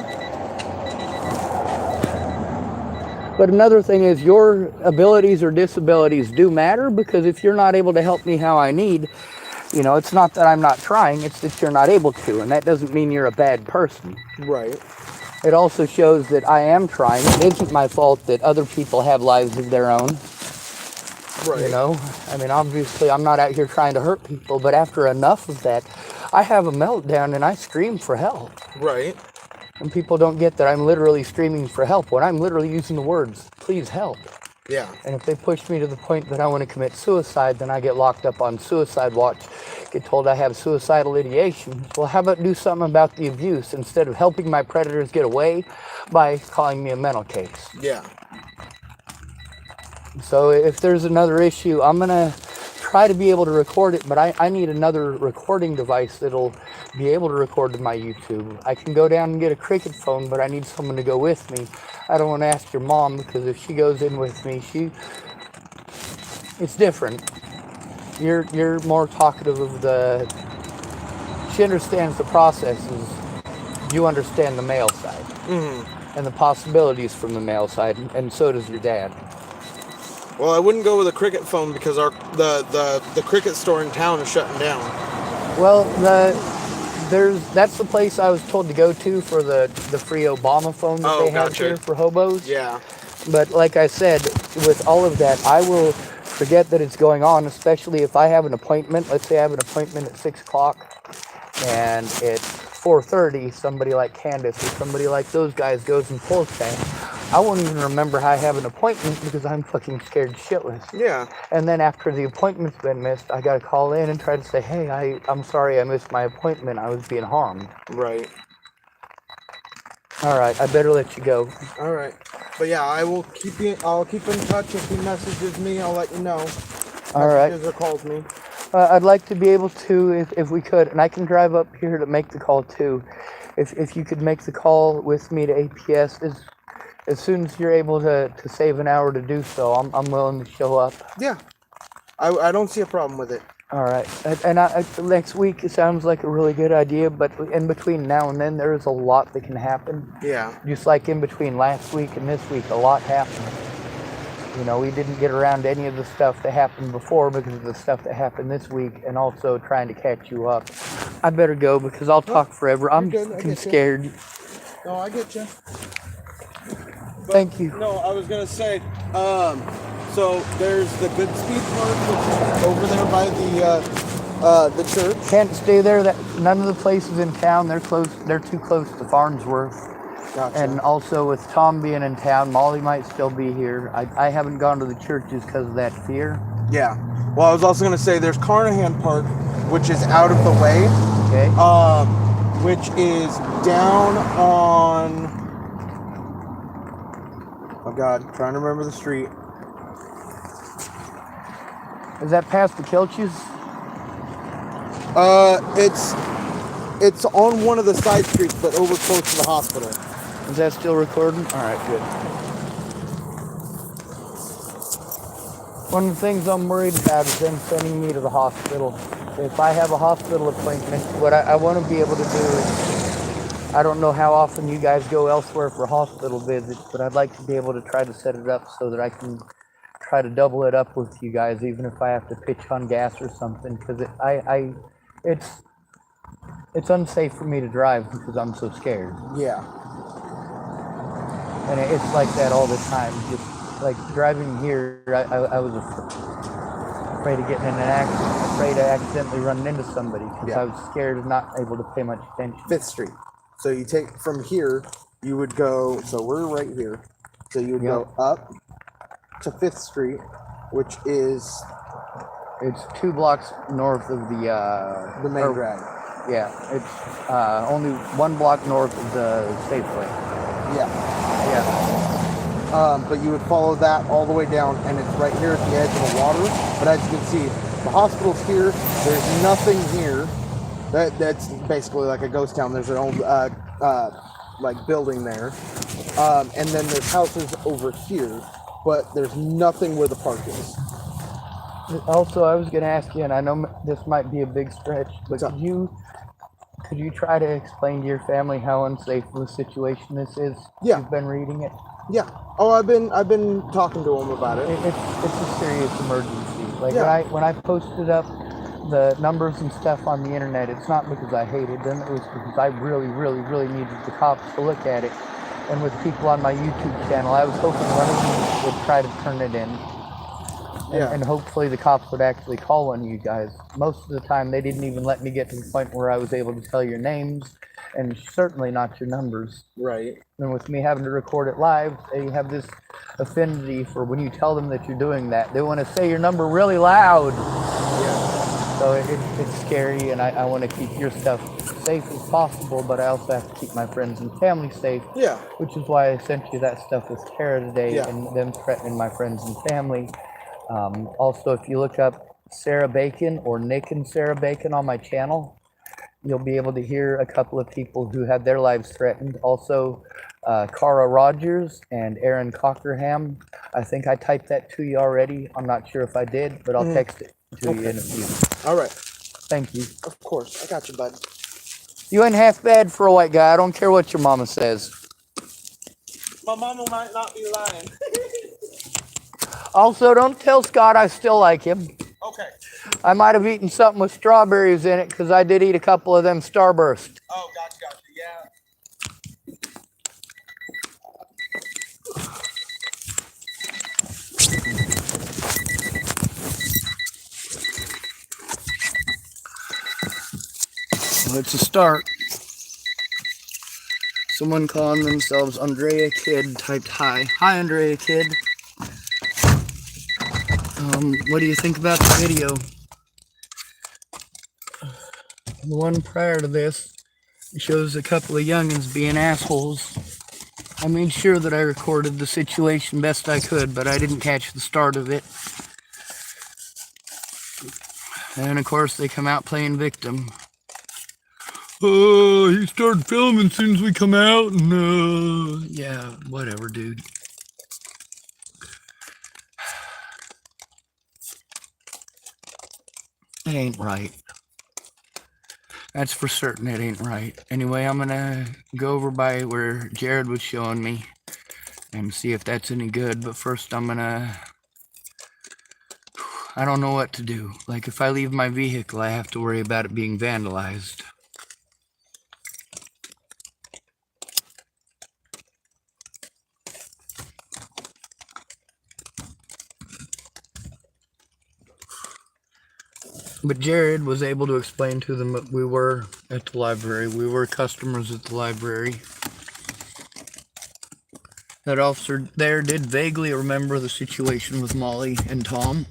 Speaker 1: But another thing is your abilities or disabilities do matter, because if you're not able to help me how I need, you know, it's not that I'm not trying, it's that you're not able to, and that doesn't mean you're a bad person.
Speaker 2: Right.
Speaker 1: It also shows that I am trying. It isn't my fault that other people have lives of their own.
Speaker 2: Right.
Speaker 1: You know, I mean, obviously I'm not out here trying to hurt people, but after enough of that, I have a meltdown and I scream for help.
Speaker 2: Right.
Speaker 1: And people don't get that I'm literally screaming for help when I'm literally using the words, please help.
Speaker 2: Yeah.
Speaker 1: And if they push me to the point that I want to commit suicide, then I get locked up on suicide watch, get told I have suicidal ideation. Well, how about do something about the abuse instead of helping my predators get away by calling me a mental case?
Speaker 2: Yeah.
Speaker 1: So if there's another issue, I'm gonna try to be able to record it, but I need another recording device that'll be able to record to my YouTube. I can go down and get a Cricket phone, but I need someone to go with me. I don't want to ask your mom, because if she goes in with me, it's different. You're more talkative of the. She understands the processes. You understand the male side and the possibilities from the male side, and so does your dad.
Speaker 2: Well, I wouldn't go with a Cricket phone because the Cricket store in town is shutting down.
Speaker 1: Well, that's the place I was told to go to for the free Obama phone that they have
Speaker 2: gotcha.
Speaker 1: here for hobos.
Speaker 2: Yeah.
Speaker 1: But like I said, with all of that, I will forget that it's going on, especially if I have an appointment. Let's say I have an appointment at 6 o'clock, and at 4:30, somebody like Candace or somebody like those guys goes and pulls that. I won't even remember I have an appointment because I'm fucking scared shitless.
Speaker 2: Yeah.
Speaker 1: And then after the appointment's been missed, I gotta call in and try to say, hey, I'm sorry I missed my appointment. I was being harmed.
Speaker 2: Right.
Speaker 1: All right, I better let you go.
Speaker 2: All right. But yeah, I'll keep in touch. If he messages me, I'll let you know.
Speaker 1: All right.
Speaker 2: Messages or calls me.
Speaker 1: I'd like to be able to, if we could, and I can drive up here to make the call too. If you could make the call with me to APS, as soon as you're able to save an hour to do so, I'm willing to show up.
Speaker 2: Yeah. I don't see a problem with it.
Speaker 1: All right. And next week, it sounds like a really good idea, but in between now and then, there is a lot that can happen.
Speaker 2: Yeah.
Speaker 1: Just like in between last week and this week, a lot happened. You know, we didn't get around to any of the stuff that happened before because of the stuff that happened this week, and also trying to catch you up. I better go because I'll talk forever. I'm fucking scared.
Speaker 2: No, I get you.
Speaker 1: Thank you.
Speaker 2: No, I was gonna say, so there's the Good Speed Park, which is over there by the church.
Speaker 1: Can't stay there. None of the places in town, they're close. They're too close to Farnsworth.
Speaker 2: Gotcha.
Speaker 1: And also with Tom being in town, Molly might still be here. I haven't gone to the churches because of that fear.
Speaker 2: Yeah. Well, I was also gonna say there's Carnahan Park, which is out of the way.
Speaker 1: Okay.
Speaker 2: Which is down on. Oh God, trying to remember the street.
Speaker 1: Is that past the Kilches?
Speaker 2: It's on one of the side streets, but over close to the hospital.
Speaker 1: Is that still recording? All right, good. One of the things I'm worried about is them sending me to the hospital. If I have a hospital appointment, what I want to be able to do is, I don't know how often you guys go elsewhere for hospital visits, but I'd like to be able to try to set it up so that I can try to double it up with you guys, even if I have to pitch on gas or something, because it's unsafe for me to drive because I'm so scared.
Speaker 2: Yeah.
Speaker 1: And it's like that all the time. Just like driving here, I was afraid of getting in an accident, afraid of accidentally running into somebody because I was scared of not able to pay much attention.
Speaker 2: 5th Street. So you take from here, you would go, so we're right here. So you would go up to 5th Street, which is...
Speaker 1: It's 2 blocks north of the
Speaker 2: main drag.
Speaker 1: Yeah, it's only 1 block north of the Safeway.
Speaker 2: Yeah.
Speaker 1: Yeah.
Speaker 2: But you would follow that all the way down, and it's right here at the edge of the water. But as you can see, the hospital's here. There's nothing here. That's basically like a ghost town. There's an old like building there, and then there's houses over here, but there's nothing where the park is.
Speaker 1: Also, I was going to ask you, and I know this might be a big stretch, but could you try to explain to your family how unsafe of a situation this is?
Speaker 2: Yeah.
Speaker 1: You've been reading it?
Speaker 2: Yeah. Oh, I've been talking to them about it.
Speaker 1: It's a serious emergency. Like
Speaker 2: Yeah.
Speaker 1: when I posted up the numbers and stuff on the internet, it's not because I hated them. It was because I really, really, really needed the cops to look at it. And with people on my YouTube channel, I was hoping one of them would try to turn it in. And hopefully the cops would actually call on you guys. Most of the time, they didn't even let me get to the point where I was able to tell your names, and certainly not your numbers.
Speaker 2: Right.
Speaker 1: And with me having to record it live, they have this affinity for when you tell them that you're doing that, they want to say your number really loud.
Speaker 2: Yeah.
Speaker 1: So it's scary, and I want to keep your stuff safe as possible, but I also have to keep my friends and family safe.
Speaker 2: Yeah.
Speaker 1: Which is why I sent you that stuff with Tara today, and them threatening my friends and family. Also, if you look up Sarah Bacon or Nick and Sarah Bacon on my channel. You'll be able to hear a couple of people who had their lives threatened. Also, Cara Rogers and Aaron Cockerham. I think I typed that to you already. I'm not sure if I did, but I'll text it to you in a few.
Speaker 2: All right.
Speaker 1: Thank you.
Speaker 2: Of course. I got you, bud.
Speaker 1: You ain't half bad for a white guy. I don't care what your mama says.
Speaker 2: My mama might not be lying.
Speaker 1: Also, don't tell Scott I still like him.
Speaker 2: Okay.
Speaker 1: I might have eaten something with strawberries in it because I did eat a couple of them Starburst.
Speaker 2: Oh, gotcha. Yeah.
Speaker 1: Well, it's a start. Someone calling themselves Andrea Kid typed hi. Hi, Andrea Kid. What do you think about the video? The one prior to this shows a couple of youngins being assholes. I made sure that I recorded the situation best I could, but I didn't catch the start of it. And of course, they come out playing victim. He started filming as soon as we come out, and yeah, whatever, dude. It ain't right. That's for certain, it ain't right. Anyway, I'm gonna go over by where Jared was showing me and see if that's any good, but first I don't know what to do. Like, if I leave my vehicle, I have to worry about it being vandalized. But Jared was able to explain to them that we were at the library. We were customers at the library. That officer there did vaguely remember the situation with Molly and Tom.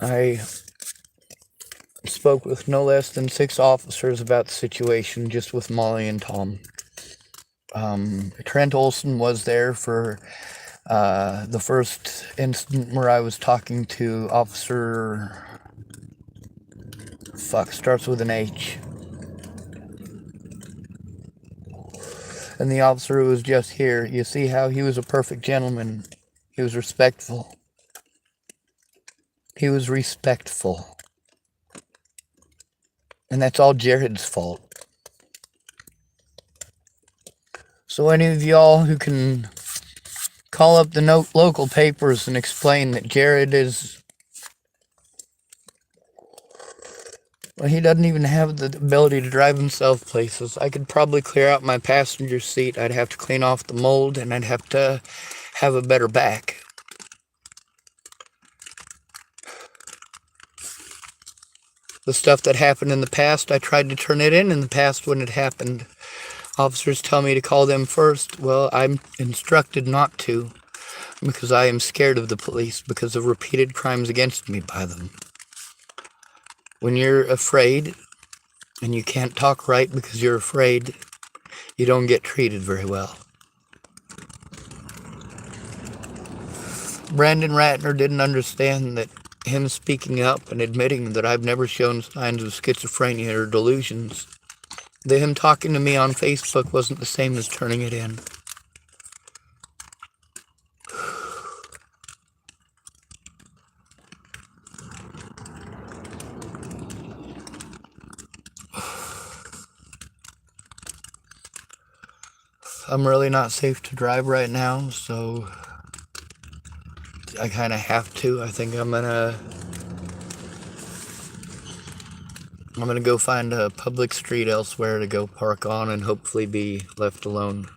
Speaker 1: I spoke with no less than 6 officers about the situation, just with Molly and Tom. Trent Olson was there for the first incident where I was talking to Officer... starts with an H. And the officer who was just here, you see how he was a perfect gentleman. He was respectful. He was respectful. And that's all Jared's fault. So any of y'all who can call up the local papers and explain that Jared is... Well, he doesn't even have the ability to drive himself places. I could probably clear out my passenger seat. I'd have to clean off the mold, and I'd have to have a better back. The stuff that happened in the past, I tried to turn it in the past when it happened. Officers tell me to call them first. Well, I'm instructed not to, because I am scared of the police because of repeated crimes against me by them. When you're afraid, and you can't talk right because you're afraid, you don't get treated very well. Brandon Ratner didn't understand that him speaking up and admitting that I've never shown signs of schizophrenia or delusions, that him talking to me on Facebook wasn't the same as turning it in. I'm really not safe to drive right now, so I kind of have to. I think I'm gonna go find a public street elsewhere to go park on and hopefully be left alone.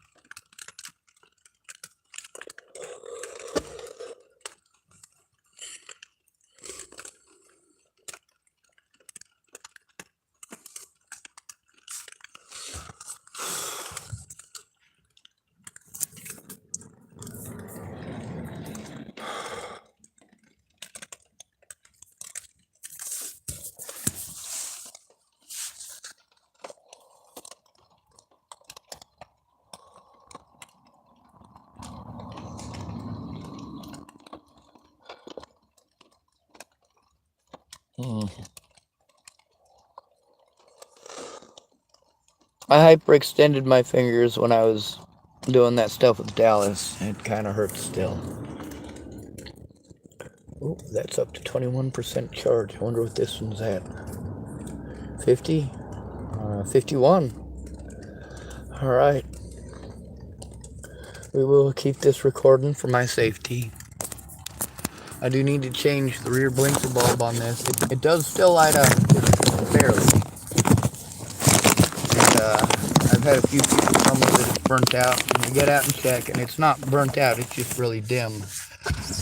Speaker 1: I hyperextended my fingers when I was doing that stuff with Dallas. It kind of hurts still. Oh, that's up to 21% charge. I wonder what this one's at. 50? 51. Alright. We will keep this recording for my safety. I do need to change the rear blinker bulb on this. It does still light up, barely. And I've had a few people tell me that it's burnt out. And I get out and check, and it's not burnt out, it's just really dim.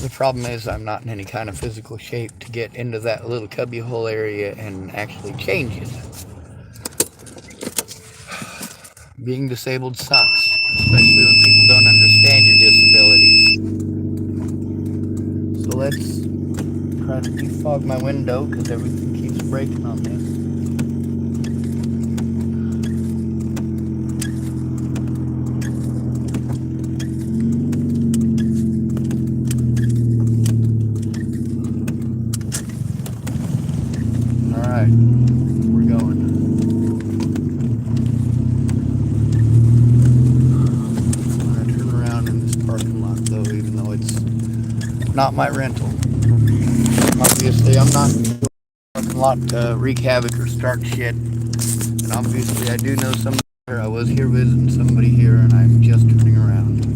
Speaker 1: The problem is I'm not in any kind of physical shape to get into that little cubbyhole area and actually change it. Being disabled sucks, especially when people don't understand your disabilities. So let's try to defog my window because everything keeps breaking on this. Alright, we're going. I'm gonna turn around in this parking lot though, even though it's not my rental. Obviously, I'm not in the parking lot to wreak havoc or start shit. And obviously, I do know somebody here. I was here visiting somebody here, and I'm just turning around.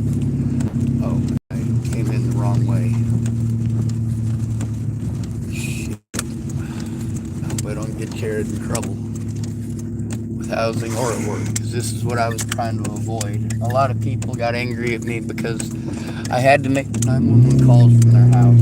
Speaker 1: Oh, I came in the wrong way. Shit. I hope I don't get Jared in trouble with housing or at work, because this is what I was trying to avoid. A lot of people got angry at me because I had to make 911 calls from their house.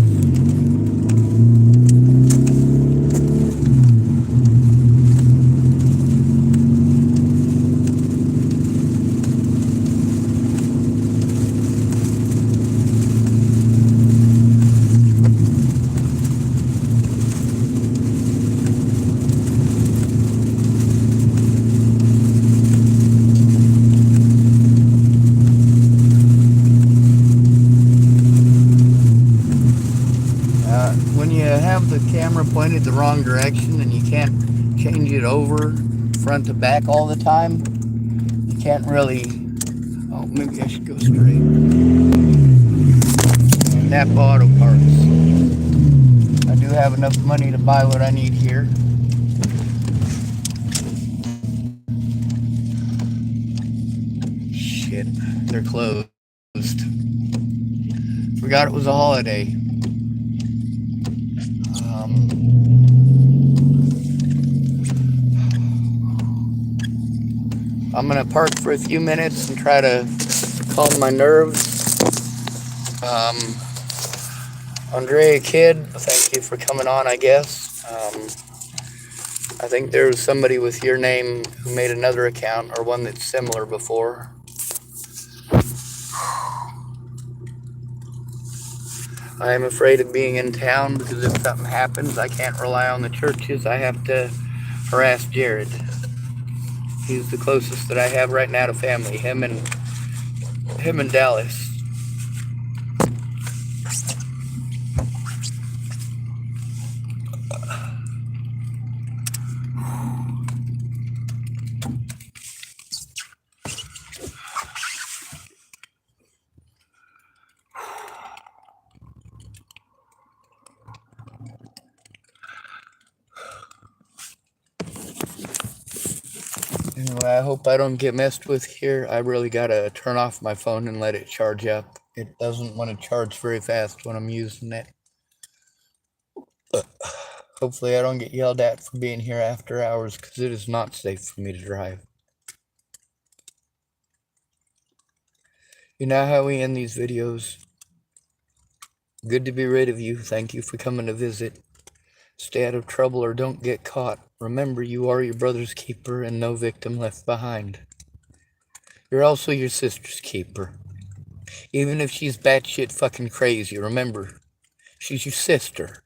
Speaker 1: When you have the camera pointed the wrong direction and you can't change it over front to back all the time, you can't really... Oh, maybe I should go straight. Napa Auto Parts. I do have enough money to buy what I need here. Shit, they're closed. Forgot it was a holiday. I'm gonna park for a few minutes and try to calm my nerves. Andrea Kidd, thank you for coming on, I guess. I think there was somebody with your name who made another account or one that's similar before. I am afraid of being in town because if something happens, I can't rely on the churches. I have to harass Jared. He's the closest that I have right now to family. Him and Dallas. Anyway, I hope I don't get messed with here. I really gotta turn off my phone and let it charge up. It doesn't want to charge very fast when I'm using it. But hopefully I don't get yelled at for being here after hours because it is not safe for me to drive. You know how we end these videos? Good to be rid of you. Thank you for coming to visit. Stay out of trouble or don't get caught. Remember, you are your brother's keeper and no victim left behind. You're also your sister's keeper. Even if she's batshit fucking crazy, remember, she's your sister.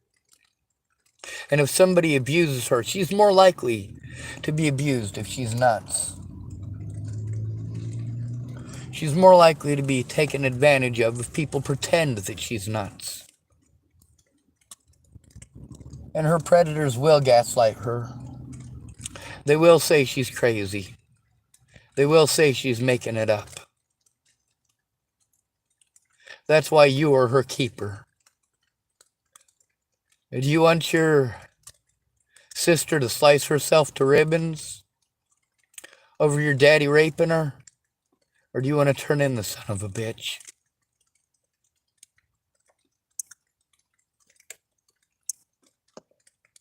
Speaker 1: And if somebody abuses her, she's more likely to be abused if she's nuts. She's more likely to be taken advantage of if people pretend that she's nuts. And her predators will gaslight her. They will say she's crazy. They will say she's making it up. That's why you are her keeper. Do you want your sister to slice herself to ribbons over your daddy raping her? Or do you want to turn in the son of a bitch?